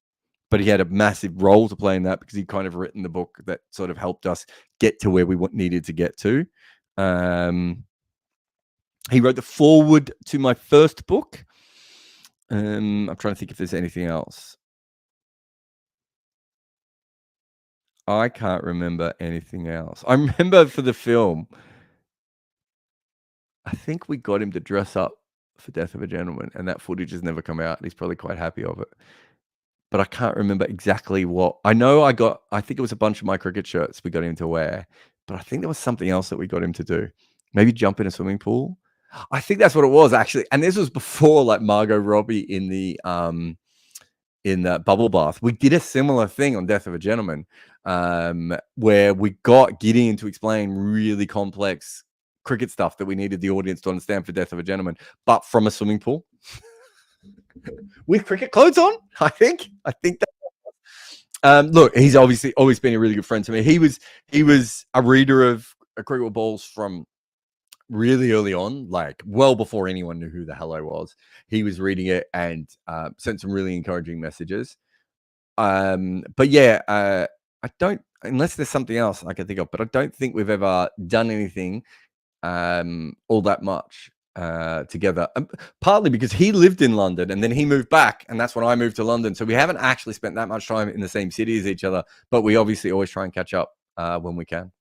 but he had a massive role to play in that because he'd kind of written the book that sort of helped us get to where we needed to get to. He wrote the foreword to my first book. I'm trying to think if there's anything else. I can't remember anything else. I remember for the film, I think we got him to dress up for Death of a Gentleman, and that footage has never come out. And he's probably quite happy of it. But I can't remember exactly what. I know I think it was a bunch of my cricket shirts we got him to wear, but I think there was something else that we got him to do. Maybe jump in a swimming pool. I think that's what it was, actually. And this was before like Margot Robbie in the bubble bath. We did a similar thing on Death of a Gentleman, where we got Gideon to explain really complex cricket stuff that we needed the audience to understand for Death of a Gentleman, but from a swimming pool with cricket clothes on. I think that. Look, he's obviously always been a really good friend to me. He was a reader of cricket balls from really early on, like well before anyone knew who the hell I was. He was reading it and sent some really encouraging messages. But yeah, I don't, unless there's something else I can think of, but I don't think we've ever done anything all that much together, partly because he lived in London and then he moved back, and that's when I moved to London. So we haven't actually spent that much time in the same city as each other, but we obviously always try and catch up when we can.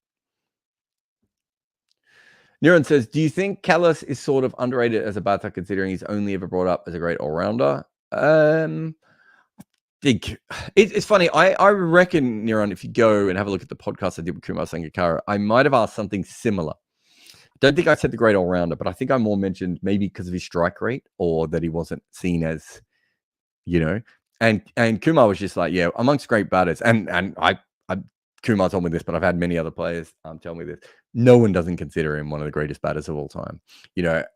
Niran says, do you think Kallis is sort of underrated as a batter, considering he's only ever brought up as a great all-rounder? It's funny. I reckon, Niran, if you go and have a look at the podcast I did with Kumar Sangakkara, I might have asked something similar. Don't think I said the great all-rounder, but I think I more mentioned maybe because of his strike rate, or that he wasn't seen as, and Kumar was just like, yeah, amongst great batters, and I Kumar told me this, but I've had many other players tell me this. No one doesn't consider him one of the greatest batters of all time.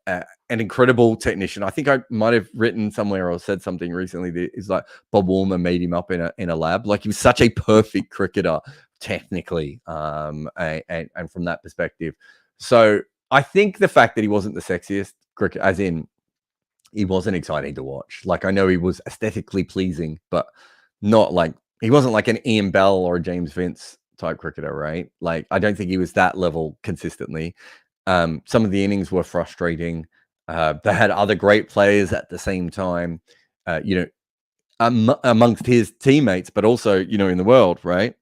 An incredible technician. I think I might have written somewhere or said something recently that is like Bob Warner made him up in a lab. Like, he was such a perfect cricketer technically, and from that perspective. So I think the fact that he wasn't the sexiest cricket, as in he wasn't exciting to watch. Like, I know he was aesthetically pleasing, but not like, he wasn't like an Ian Bell or a James Vince type cricketer, right? Like, I don't think he was that level consistently. Some of the innings were frustrating. They had other great players at the same time, amongst his teammates, but also, in the world, right?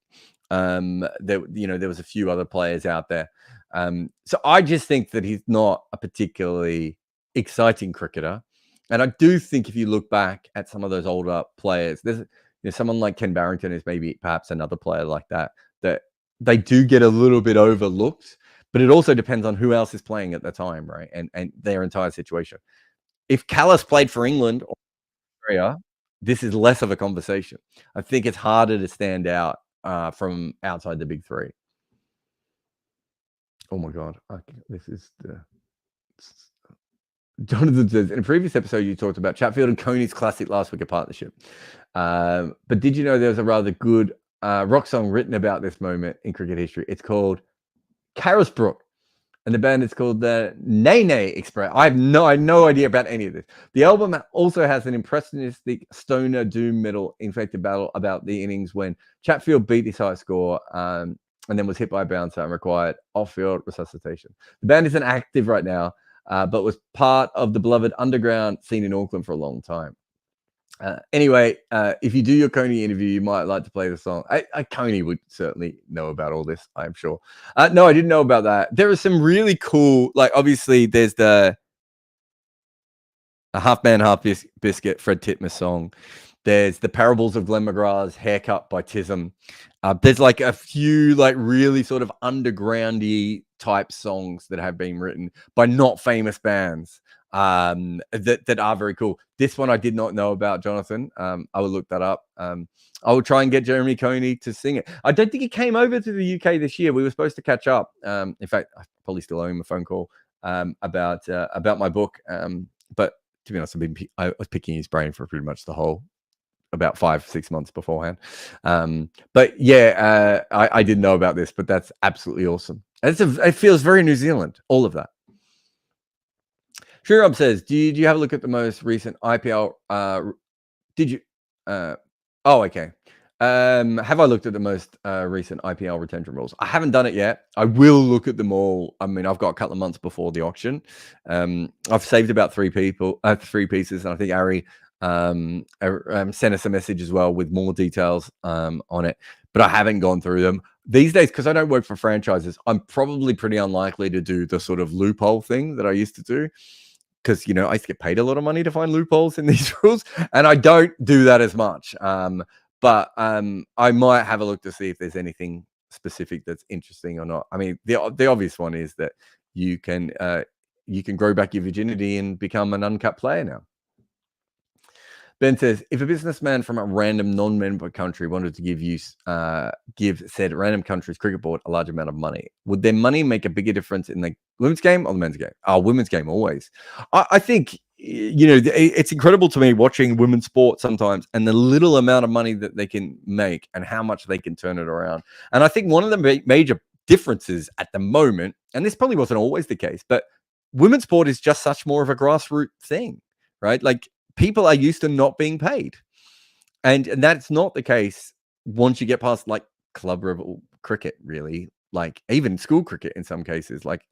There was a few other players out there. So I just think that he's not a particularly exciting cricketer. And I do think if you look back at some of those older players, there's someone like Ken Barrington is maybe perhaps another player like that they do get a little bit overlooked, but it also depends on who else is playing at the time, right? And their entire situation. If Kallis played for England or Australia, this is less of a conversation. I think it's harder to stand out from outside the big three. Oh my God. This is the... Jonathan says, in a previous episode, you talked about Chatfield and Coney's classic last wicket partnership. But did you know there was a rather good rock song written about this moment in cricket history? It's called Carisbrook, and the band is called the Nay Nay Express. I had no idea about any of this. The album also has an impressionistic stoner doom metal infected battle about the innings when Chatfield beat his high score and then was hit by a bouncer and required off-field resuscitation. The band isn't active right now, but was part of the beloved underground scene in Auckland for a long time. Anyway, if you do your Coney interview, you might like to play the song. Coney would certainly know about all this, I'm sure. No, I didn't know about that. There are some really cool, like, obviously there's a Half Man, Half Biscuit, Fred Titmus song. There's the Parables of Glenn McGrath's Haircut by Tism. There's like a few like really sort of undergroundy type songs that have been written by not famous bands that are very cool. This one I did not know about, Jonathan. I will look that up. I will try and get Jeremy Coney to sing it. I don't think he came over to the UK this year. We were supposed to catch up. In fact, I probably still owe him a phone call about my book. But to be honest, I was picking his brain for pretty much the whole about 5-6 months beforehand. But yeah, I didn't know about this, but that's absolutely awesome. It feels very New Zealand, all of that. Shirab says, did you have a look at the most recent IPL? Did you? Oh, okay. Have I looked at the most recent IPL retention rules? I haven't done it yet. I will look at them all. I mean, I've got a couple of months before the auction. I've saved about three pieces, and I think Ari sent us a message as well with more details on it, but I haven't gone through them these days because I don't work for franchises. I'm probably pretty unlikely to do the sort of loophole thing that I used to do, because I used to get paid a lot of money to find loopholes in these rules, and I don't do that as much. But I might have a look to see if there's anything specific that's interesting or not. I mean, the obvious one is that you can grow back your virginity and become an uncapped player now. Ben says, if a businessman from a random non-member country wanted to give said random country's cricket board a large amount of money, would their money make a bigger difference in the women's game or the men's game? Oh, women's game always. I think, it's incredible to me watching women's sport sometimes and the little amount of money that they can make and how much they can turn it around. And I think one of the major differences at the moment, and this probably wasn't always the case, but women's sport is just such more of a grassroots thing, right? Like, people are used to not being paid. And that's not the case once you get past like club level cricket, really. like even school cricket in some cases. Like,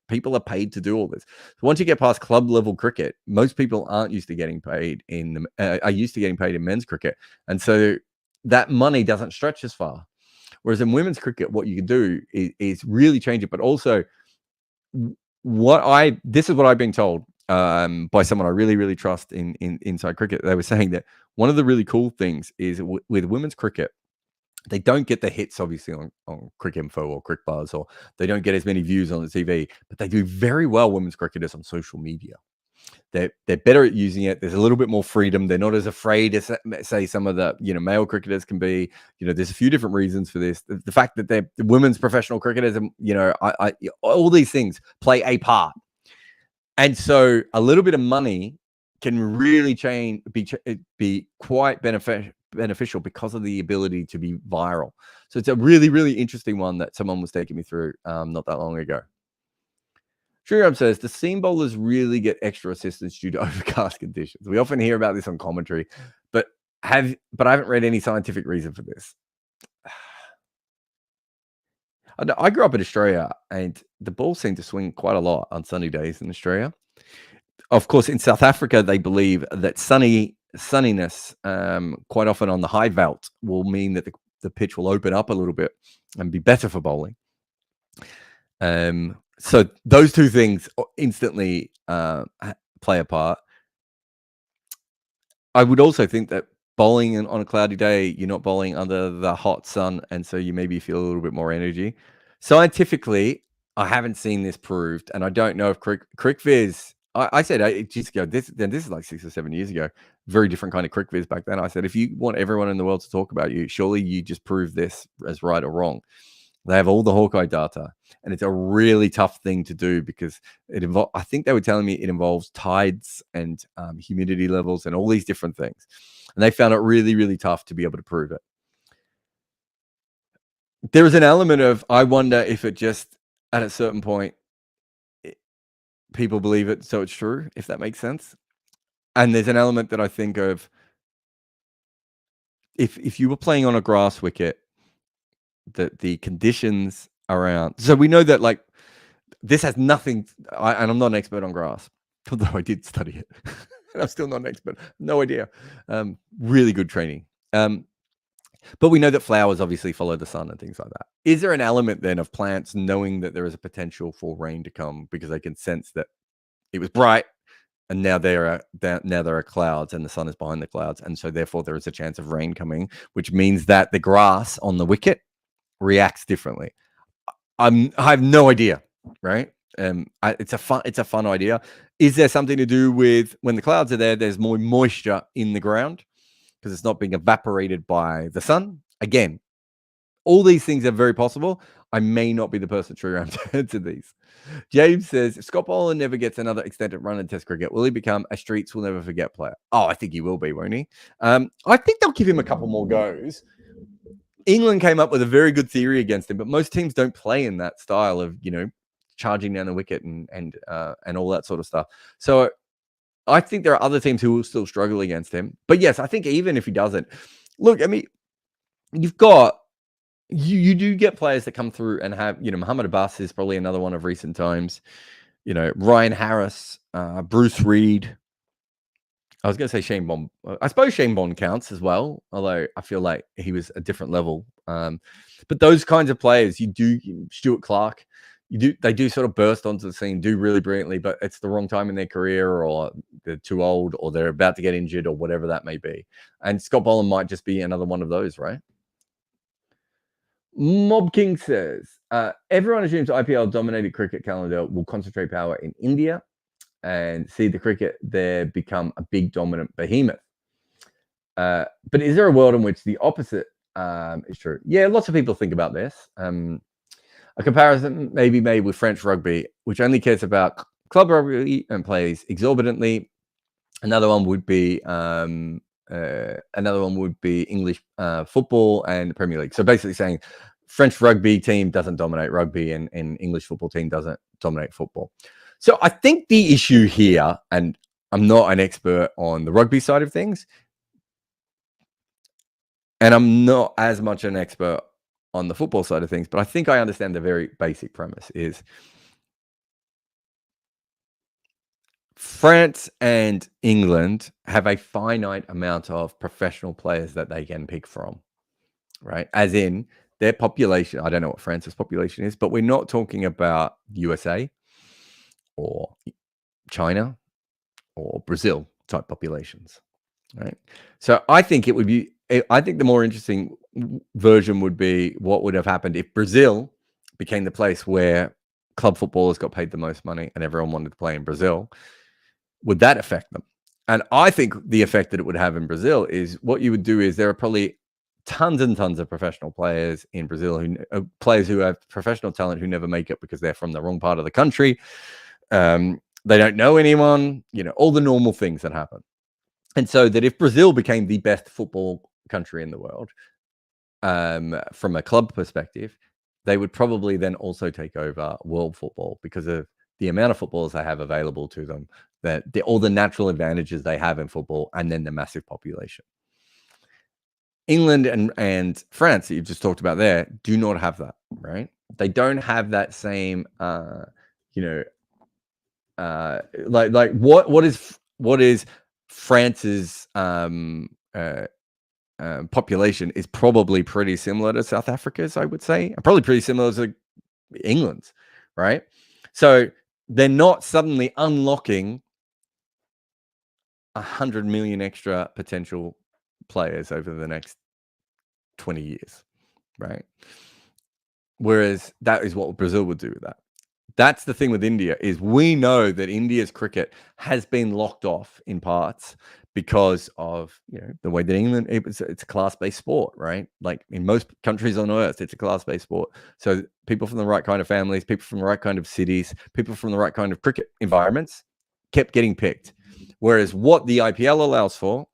people are paid to do all this. So once you get past club level cricket, most people aren't used to getting paid are used to getting paid in men's cricket. And so that money doesn't stretch as far. Whereas in women's cricket, what you can do is really change it. But also, this is what I've been told by someone I really, really trust in inside cricket. They were saying that one of the really cool things is with women's cricket, they don't get the hits, obviously, on Crick Info or Crick Buzz, or they don't get as many views on the TV, but they do very well, women's cricketers, on social media. They're better at using it. There's a little bit more freedom. They're not as afraid as, say, some of the male cricketers can be. There's a few different reasons for this. The fact that they're the women's professional cricketers, and all these things play a part. And so a little bit of money can really be quite beneficial because of the ability to be viral. So it's a really, really interesting one that someone was taking me through not that long ago. Sriram says, the seam bowlers really get extra assistance due to overcast conditions. We often hear about this on commentary, but I haven't read any scientific reason for this. I grew up in Australia, and the ball seemed to swing quite a lot on sunny days in Australia. Of course, in South Africa, they believe that sunniness quite often on the high veld will mean that the pitch will open up a little bit and be better for bowling. So those two things instantly play a part. I would also think that bowling on a cloudy day, you're not bowling under the hot sun, and so you maybe feel a little bit more energy. Scientifically, I haven't seen this proved, and I don't know if CricViz. I said ages ago, this is like 6 or 7 years ago, very different kind of CricViz back then. I said, if you want everyone in the world to talk about you, surely you just prove this as right or wrong. They have all the Hawkeye data, and it's a really tough thing to do because I think they were telling me it involves tides and humidity levels and all these different things. And they found it really, really tough to be able to prove it. There is an element of, I wonder if it just, at a certain point, people believe it, so it's true, if that makes sense. And there's an element that I think of, if you were playing on a grass wicket, that the conditions around, so we know that, like, this has nothing, and I'm not an expert on grass, although I did study it. And I'm still not an expert. No idea. Really good training. But we know that flowers obviously follow the sun and things like that. Is there an element then of plants knowing that there is a potential for rain to come because they can sense that it was bright and now there are clouds and the sun is behind the clouds, and so therefore there is a chance of rain coming, which means that the grass on the wicket reacts differently? I have no idea, right? It's a fun idea. Is there something to do with when the clouds are there, there's more moisture in the ground because it's not being evaporated by the sun? Again, all these things are very possible. I may not be the person to answer these. James says, if Scott Boland never gets another extended run in Test cricket, will he become a streets will never forget player? Oh, I think he will be, won't he? I think they'll give him a couple more goes. England came up with a very good theory against him, but most teams don't play in that style of, charging down the wicket and all that sort of stuff. So I think there are other teams who will still struggle against him. But yes, I think even if he doesn't, look, I mean, you've got, you do get players that come through and have, Muhammad Abbas is probably another one of recent times, Ryan Harris, Bruce Reed. I was going to say Shane Bond. I suppose Shane Bond counts as well, although I feel like he was a different level. But those kinds of players, Stuart Clark, they do sort of burst onto the scene, do really brilliantly, but it's the wrong time in their career, or they're too old, or they're about to get injured, or whatever that may be. And Scott Boland might just be another one of those, right? Mob King says, everyone assumes IPL dominated cricket calendar will concentrate power in India and see the cricket there become a big dominant behemoth. But is there a world in which the opposite is true? Yeah, lots of people think about this. A comparison may be made with French rugby, which only cares about club rugby and plays exorbitantly. Another one would be English football and the Premier League. So basically saying French rugby team doesn't dominate rugby and English football team doesn't dominate football. So I think the issue here, and I'm not an expert on the rugby side of things, and I'm not as much an expert on the football side of things, but I think I understand the very basic premise is France and England have a finite amount of professional players that they can pick from, right? As in their population. I don't know what France's population is, but we're not talking about USA or China or Brazil type populations, right? So I think the more interesting version would be what would have happened if Brazil became the place where club footballers got paid the most money and everyone wanted to play in Brazil. Would that affect them? And I think the effect that it would have in Brazil is what you would do is there are probably tons and tons of professional players in Brazil players who have professional talent who never make it because they're from the wrong part of the country. They don't know anyone, all the normal things that happen. And so that if Brazil became the best football country in the world, from a club perspective, they would probably then also take over world football because of the amount of footballers they have available to them, all the natural advantages they have in football, and then the massive population. England and France that you've just talked about there do not have that, right? They don't have that same, like what is France's population is probably pretty similar to South Africa's, I would say, and probably pretty similar to England's, right? So they're not suddenly unlocking 100 million extra potential players over the next 20 years, right? Whereas that is what Brazil would do with that. That's the thing with India is we know that India's cricket has been locked off in parts because of the way that England, it's a class-based sport, right? Like in most countries on earth, it's a class-based sport. So people from the right kind of families, people from the right kind of cities, people from the right kind of cricket environments kept getting picked. Whereas what the IPL allows for,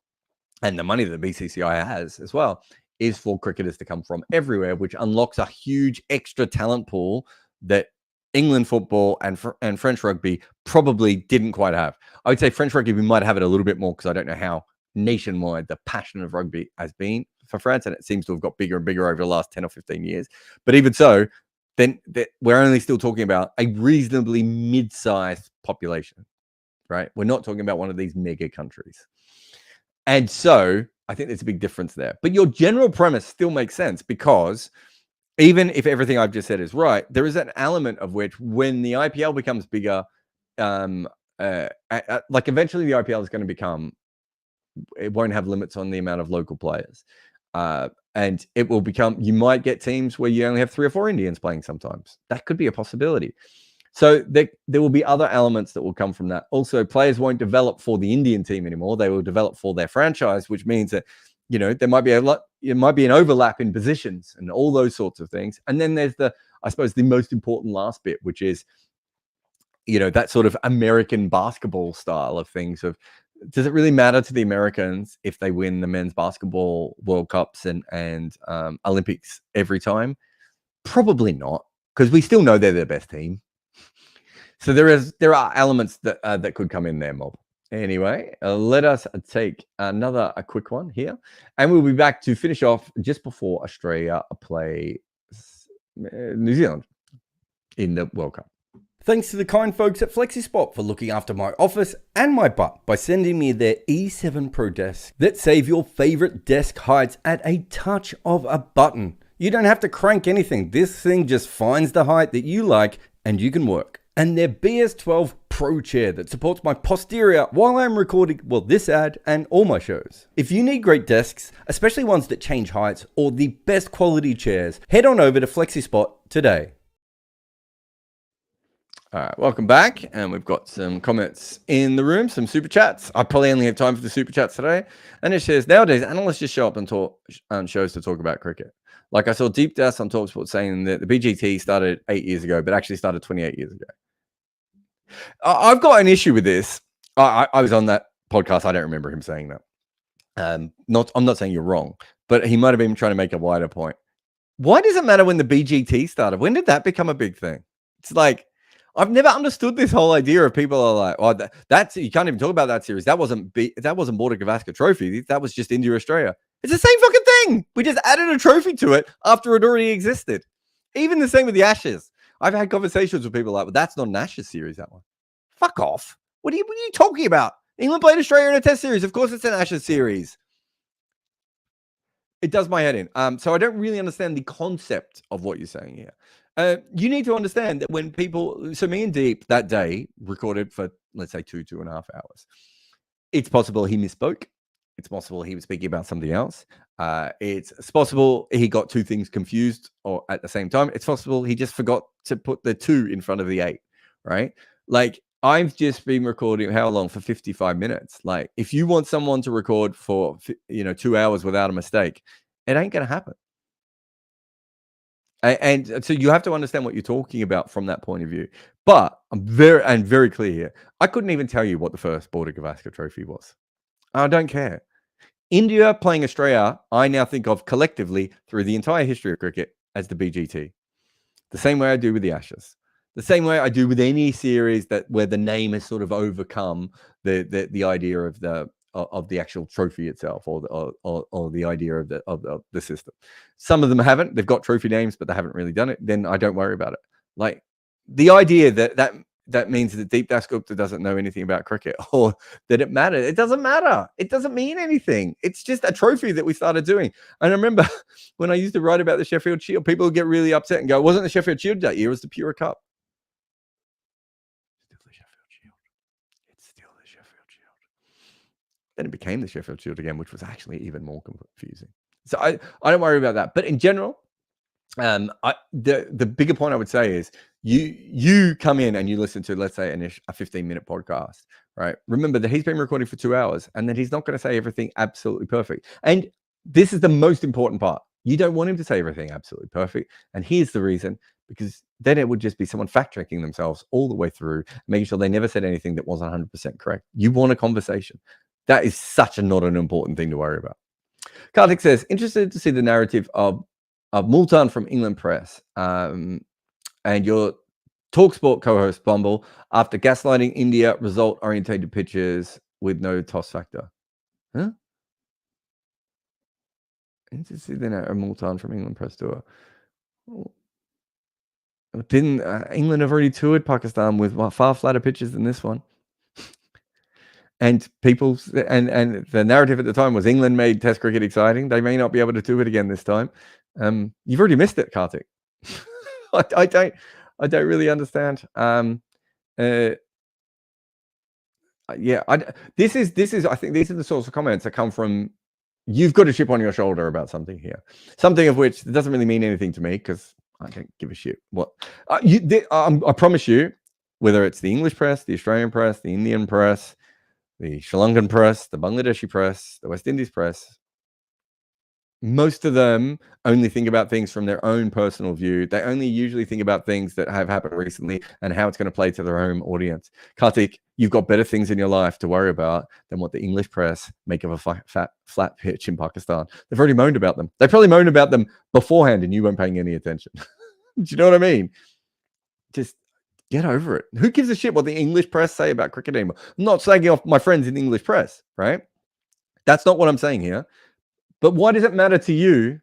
and the money that the BCCI has as well, is for cricketers to come from everywhere, which unlocks a huge extra talent pool that England football and French rugby probably didn't quite have. I would say French rugby might have it a little bit more because I don't know how nationwide the passion of rugby has been for France, and it seems to have got bigger and bigger over the last 10 or 15 years. But even so, then we're only still talking about a reasonably mid-sized population, right? We're not talking about one of these mega countries. And so I think there's a big difference there. But your general premise still makes sense because even if everything I've just said is right, there is an element of which when the IPL becomes bigger, like eventually the IPL is going to become, it won't have limits on the amount of local players. And it will become, you might get teams where you only have 3 or 4 Indians playing sometimes. That could be a possibility. So there will be other elements that will come from that. Also, players won't develop for the Indian team anymore. They will develop for their franchise, which means that, there might be it might be an overlap in positions and all those sorts of things. And then there's I suppose the most important last bit, which is, that sort of American basketball style of things of, does it really matter to the Americans if they win the men's basketball World Cups and Olympics every time? Probably not, because we still know they're the best team. So there are elements that could come in there, Mob. Anyway, let us take a quick one here, and we'll be back to finish off just before Australia play New Zealand in the World Cup. Thanks to the kind folks at FlexiSpot for looking after my office and my butt by sending me their E7 Pro desk that save your favorite desk heights at a touch of a button. You don't have to crank anything. This thing just finds the height that you like and you can work. And their BS12 Pro chair that supports my posterior while I'm recording, this ad and all my shows. If you need great desks, especially ones that change heights or the best quality chairs, head on over to FlexiSpot today. All right, welcome back. And we've got some comments in the room, some super chats. I probably only have time for the super chats today. And it says, nowadays, analysts just show up and talk on shows to talk about cricket. Like I saw Deep Das on TalkSport saying that the BGT started 8 years ago, but actually started 28 years ago. I've got an issue with this. I was on that podcast. I don't remember him saying that. I'm not saying you're wrong, but he might have been trying to make a wider point. Why does it matter when the BGT started? When did that become a big thing? It's like, I've never understood this whole idea of people are like, oh, that's you can't even talk about that series. That wasn't Border Gavaskar Trophy. That was just India Australia. It's the same fucking thing. We just added a trophy to it after it already existed. Even the same with the Ashes. I've had conversations with people like, well, that's not an Ashes series, that one. Fuck off. What are you talking about? England played Australia in a test series. Of course it's an Ashes series. It does my head in. So I don't really understand the concept of what you're saying here. You need to understand that when people, so me and Deep that day recorded for, let's say, 2.5 hours. It's possible he misspoke. It's possible he was speaking about something else. It's possible he got two things confused or at the same time. It's possible he just forgot to put the 2 in front of the 8, right? Like, I've just been recording how long? For 55 minutes. Like, if you want someone to record for 2 hours without a mistake, it ain't going to happen. And so you have to understand what you're talking about from that point of view. But I'm very clear here. I couldn't even tell you what the first Border Gavaskar trophy was. I don't care. India playing Australia, I now think of collectively through the entire history of cricket as the BGT. The same way I do with the Ashes. The same way I do with any series where the name has sort of overcome the idea of the actual trophy itself or the idea of the system. Some of them haven't. They've got trophy names, but they haven't really done it. Then I don't worry about it. Like, the idea that means that Deep Dasgupta doesn't know anything about cricket or that it matters. It doesn't matter. It doesn't mean anything. It's just a trophy that we started doing. And I remember when I used to write about the Sheffield Shield, people would get really upset and go, it wasn't the Sheffield Shield that year, it was the Pura Cup. It's still the Sheffield Shield. Then it became the Sheffield Shield again, which was actually even more confusing. So I don't worry about that. But in general, the bigger point I would say is you come in and you listen to, let's say, a 15-minute podcast, right? Remember that he's been recording for 2 hours and that he's not going to say everything absolutely perfect. And this is the most important part. You don't want him to say everything absolutely perfect. And here's the reason, because then it would just be someone fact-checking themselves all the way through, making sure they never said anything that wasn't 100% correct. You want a conversation. That is not an important thing to worry about. Kartik says, interested to see the narrative of Multan from England Press and your TalkSport co-host Bumble after gaslighting India result-orientated pitches with no toss factor. Huh? Interested to see the narrative of Multan from England Press tour. Didn't England have already toured Pakistan with far flatter pitches than this one? And and the narrative at the time was England made Test cricket exciting. They may not be able to do it again this time. You've already missed it, Kartik. I don't really understand. Yeah, this is. I think these are the sorts of comments that come from. You've got a chip on your shoulder about something here, something of which doesn't really mean anything to me because I don't give a shit. What I promise you, whether it's the English press, the Australian press, the Indian press, the Sri Lankan press, the Bangladeshi press, the West Indies press, most of them only think about things from their own personal view. They only usually think about things that have happened recently and how it's going to play to their own audience. Kartik, you've got better things in your life to worry about than what the English press make of a flat pitch in Pakistan. They've already moaned about them. They probably moaned about them beforehand and you weren't paying any attention. Do you know what I mean? Just get over it. Who gives a shit what the English press say about cricket anymore? I'm not slagging off my friends in the English press, right? That's not what I'm saying here. But why does it matter to you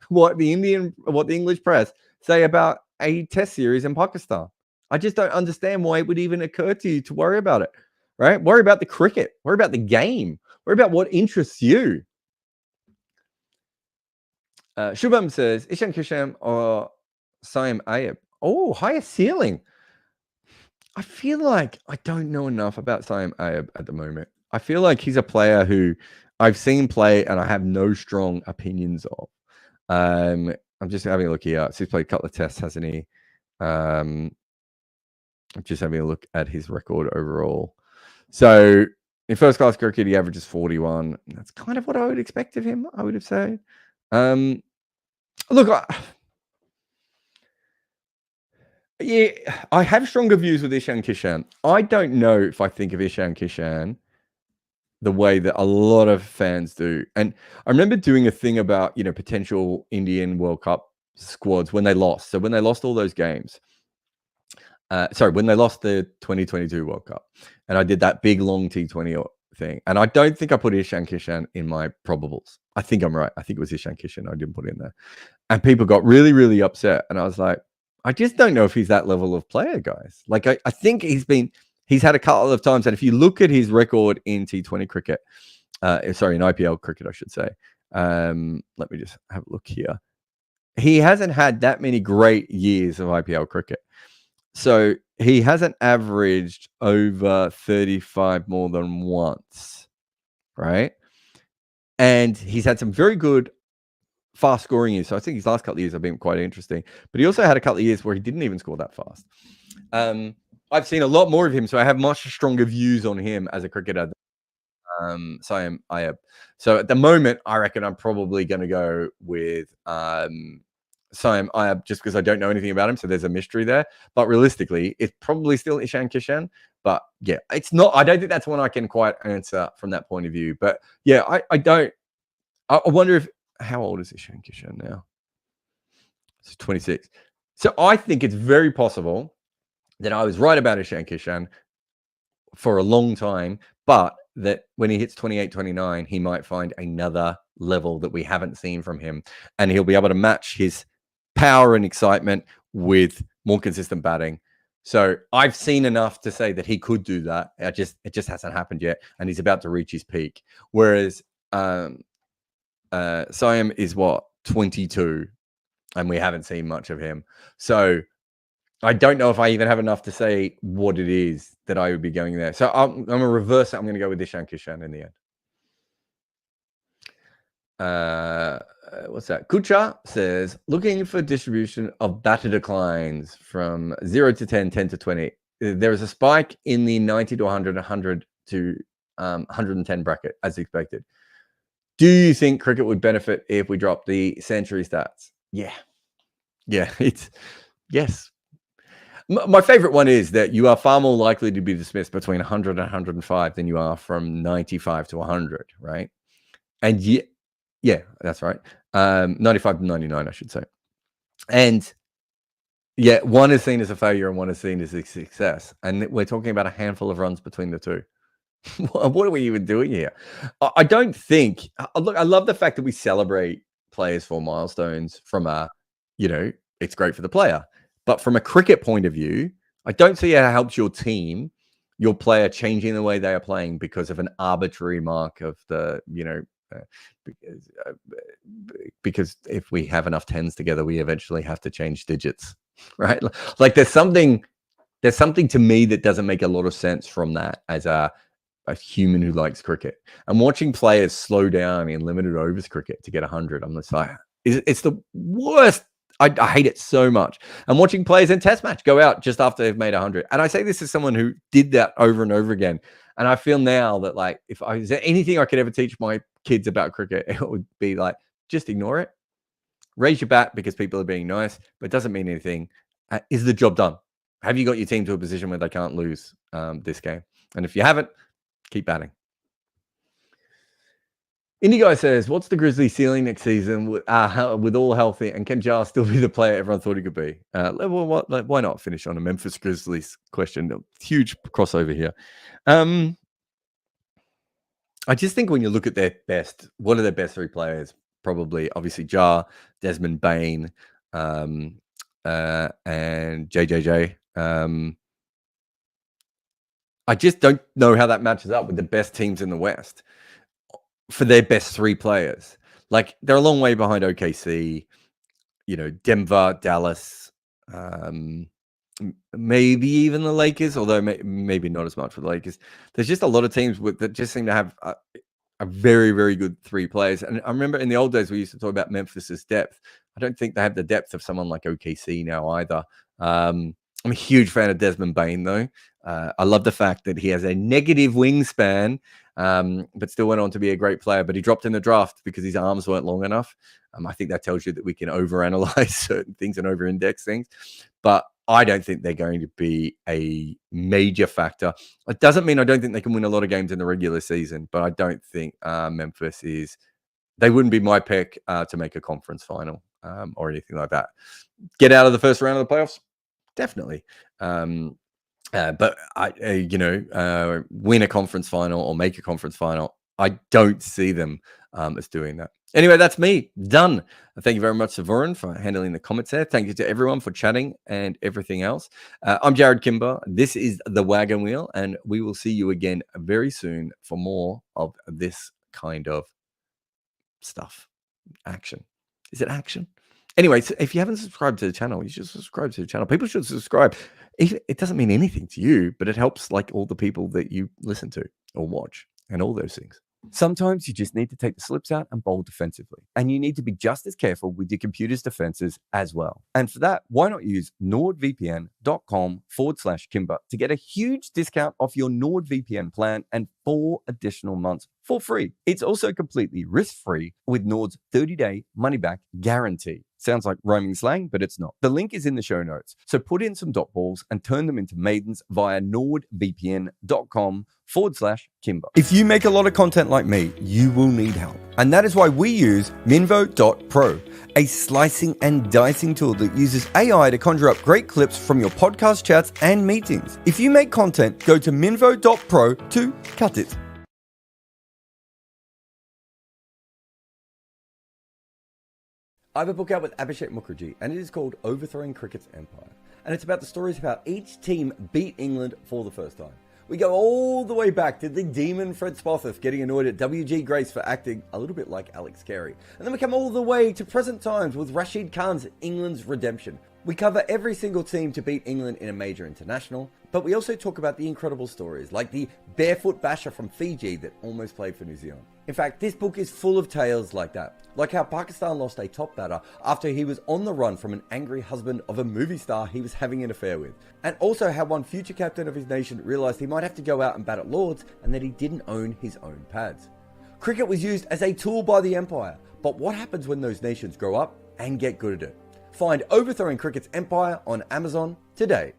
what the English press say about a test series in Pakistan? I just don't understand why it would even occur to you to worry about it, right? Worry about the cricket. Worry about the game. Worry about what interests you. Shubham says, Ishan Kishan or Saim Ayub. Oh, higher ceiling. I feel like I don't know enough about Saim Ayub at the moment. I feel like he's a player who I've seen play and I have no strong opinions of. I'm just having a look here. So he's played a couple of tests, hasn't he? I'm just having a look at his record overall. So in first class cricket, he averages 41. That's kind of what I would expect of him, I would have said. Look, I have stronger views with Ishan Kishan. I don't know if I think of Ishan Kishan the way that a lot of fans do. And I remember doing a thing about, potential Indian World Cup squads when they lost. So when they lost all those games, when they lost the 2022 World Cup, and I did that big long T20 thing. And I don't think I put Ishan Kishan in my probables. I think I'm right. I think it was Ishan Kishan. I didn't put in there. And people got really, really upset. And I was like, I just don't know if he's that level of player, guys. Like, I think he's had a couple of times. And if you look at his record in T20 cricket, in IPL cricket, I should say. Let me just have a look here. He hasn't had that many great years of IPL cricket. So he hasn't averaged over 35 more than once, right? And he's had some very good fast scoring years. So I think his last couple of years have been quite interesting. But he also had a couple of years where he didn't even score that fast. I've seen a lot more of him, so I have much stronger views on him as a cricketer. So at the moment, I reckon I'm probably going to go with Siam Ayab just because I don't know anything about him, so there's a mystery there. But realistically, it's probably still Ishan Kishan. But yeah, it's not. I don't think that's one I can quite answer from that point of view. But yeah, I don't. I wonder if how old is Ishan Kishan now? It's 26. So I think it's very possible that I was right about Ishan Kishan for a long time, but that when he hits 28, 29, he might find another level that we haven't seen from him, and he'll be able to match his power and excitement with more consistent batting. So I've seen enough to say that he could do that. It just hasn't happened yet, and he's about to reach his peak. Whereas Siam is 22, and we haven't seen much of him. So I don't know if I even have enough to say what it is that I would be going there. So I'm going to reverse it. I'm going to go with Ishan Kishan in the end. What's that? Kucha says, looking for distribution of batter declines from 0 to 10, 10 to 20. There is a spike in the 90 to 100, 100 to 110 bracket, as expected. Do you think cricket would benefit if we drop the century stats? Yeah. It's yes. My favorite one is that you are far more likely to be dismissed between 100 and 105 than you are from 95 to 100, right? And yeah, that's right. 95 to 99, I should say. And yeah, one is seen as a failure and one is seen as a success. And we're talking about a handful of runs between the two. What are we even doing here? I don't think. Look, I love the fact that we celebrate players for milestones from it's great for the player. But from a cricket point of view, I don't see how it helps your team, your player changing the way they are playing because of an arbitrary mark of the, because if we have enough tens together, we eventually have to change digits, right? Like there's something to me that doesn't make a lot of sense from that as a human who likes cricket. And watching players slow down in limited overs cricket to get 100, I'm just like, it's the worst. I hate it so much. And watching players in test match go out just after they've made 100. And I say this as someone who did that over and over again. And I feel now that is there anything I could ever teach my kids about cricket, it would be like, just ignore it. Raise your bat because people are being nice, but it doesn't mean anything. Is the job done? Have you got your team to a position where they can't lose this game? And if you haven't, keep batting. Indie Guy says, what's the Grizzlies ceiling next season with all healthy? And can Jar still be the player everyone thought he could be? Why not finish on a Memphis Grizzlies question? Huge crossover here. I just think when you look at their best, what are their best three players? Probably, obviously, Jar, Desmond Bain, and JJJ. I just don't know how that matches up with the best teams in the West for their best three players. Like, they're a long way behind OKC, Denver, Dallas, maybe even the Lakers, although maybe not as much for the Lakers. There's just a lot of teams that just seem to have a very, very good three players. And I remember in the old days, we used to talk about Memphis's depth. I don't think they have the depth of someone like OKC now either. I'm a huge fan of Desmond Bain, though. I love the fact that he has a negative wingspan, but still went on to be a great player. But he dropped in the draft because his arms weren't long enough. I think that tells you that we can overanalyze certain things and overindex things. But I don't think they're going to be a major factor. It doesn't mean I don't think they can win a lot of games in the regular season, but I don't think Memphis is. They wouldn't be my pick to make a conference final or anything like that. Get out of the first round of the playoffs? Definitely. But win a conference final or make a conference final, I don't see them as doing that. Anyway, that's me done. Thank you very much to Varun for handling the comments there. Thank you to everyone for chatting and everything else. I'm Jarrod Kimber. This is the Wagon Wheel, and we will see you again very soon for more of this kind of stuff. Action. Is it action? Anyway, so if you haven't subscribed to the channel, you should subscribe to the channel. People should subscribe. It doesn't mean anything to you, but it helps like all the people that you listen to or watch and all those things. Sometimes you just need to take the slips out and bowl defensively. And you need to be just as careful with your computer's defenses as well. And for that, why not use nordvpn.com/Kimber to get a huge discount off your NordVPN plan and 4 additional months for free. It's also completely risk-free with Nord's 30-day money-back guarantee. Sounds like roaming slang, but it's not. The link is in the show notes. So put in some dot balls and turn them into maidens via nordvpn.com/Kimber. If you make a lot of content like me, you will need help. And that is why we use Minvo.pro, a slicing and dicing tool that uses AI to conjure up great clips from your podcast chats and meetings. If you make content, go to Minvo.pro to cut it. I have a book out with Abhishek Mukherjee, and it is called Overthrowing Cricket's Empire. And it's about the stories of how each team beat England for the first time. We go all the way back to the demon Fred Spofforth getting annoyed at W.G. Grace for acting a little bit like Alex Carey. And then we come all the way to present times with Rashid Khan's England's redemption. We cover every single team to beat England in a major international, but we also talk about the incredible stories, like the barefoot basher from Fiji that almost played for New Zealand. In fact, this book is full of tales like that, like how Pakistan lost a top batter after he was on the run from an angry husband of a movie star he was having an affair with, and also how one future captain of his nation realised he might have to go out and bat at Lords and that he didn't own his own pads. Cricket was used as a tool by the Empire, but what happens when those nations grow up and get good at it? Find Overthrowing Cricket's Empire on Amazon today.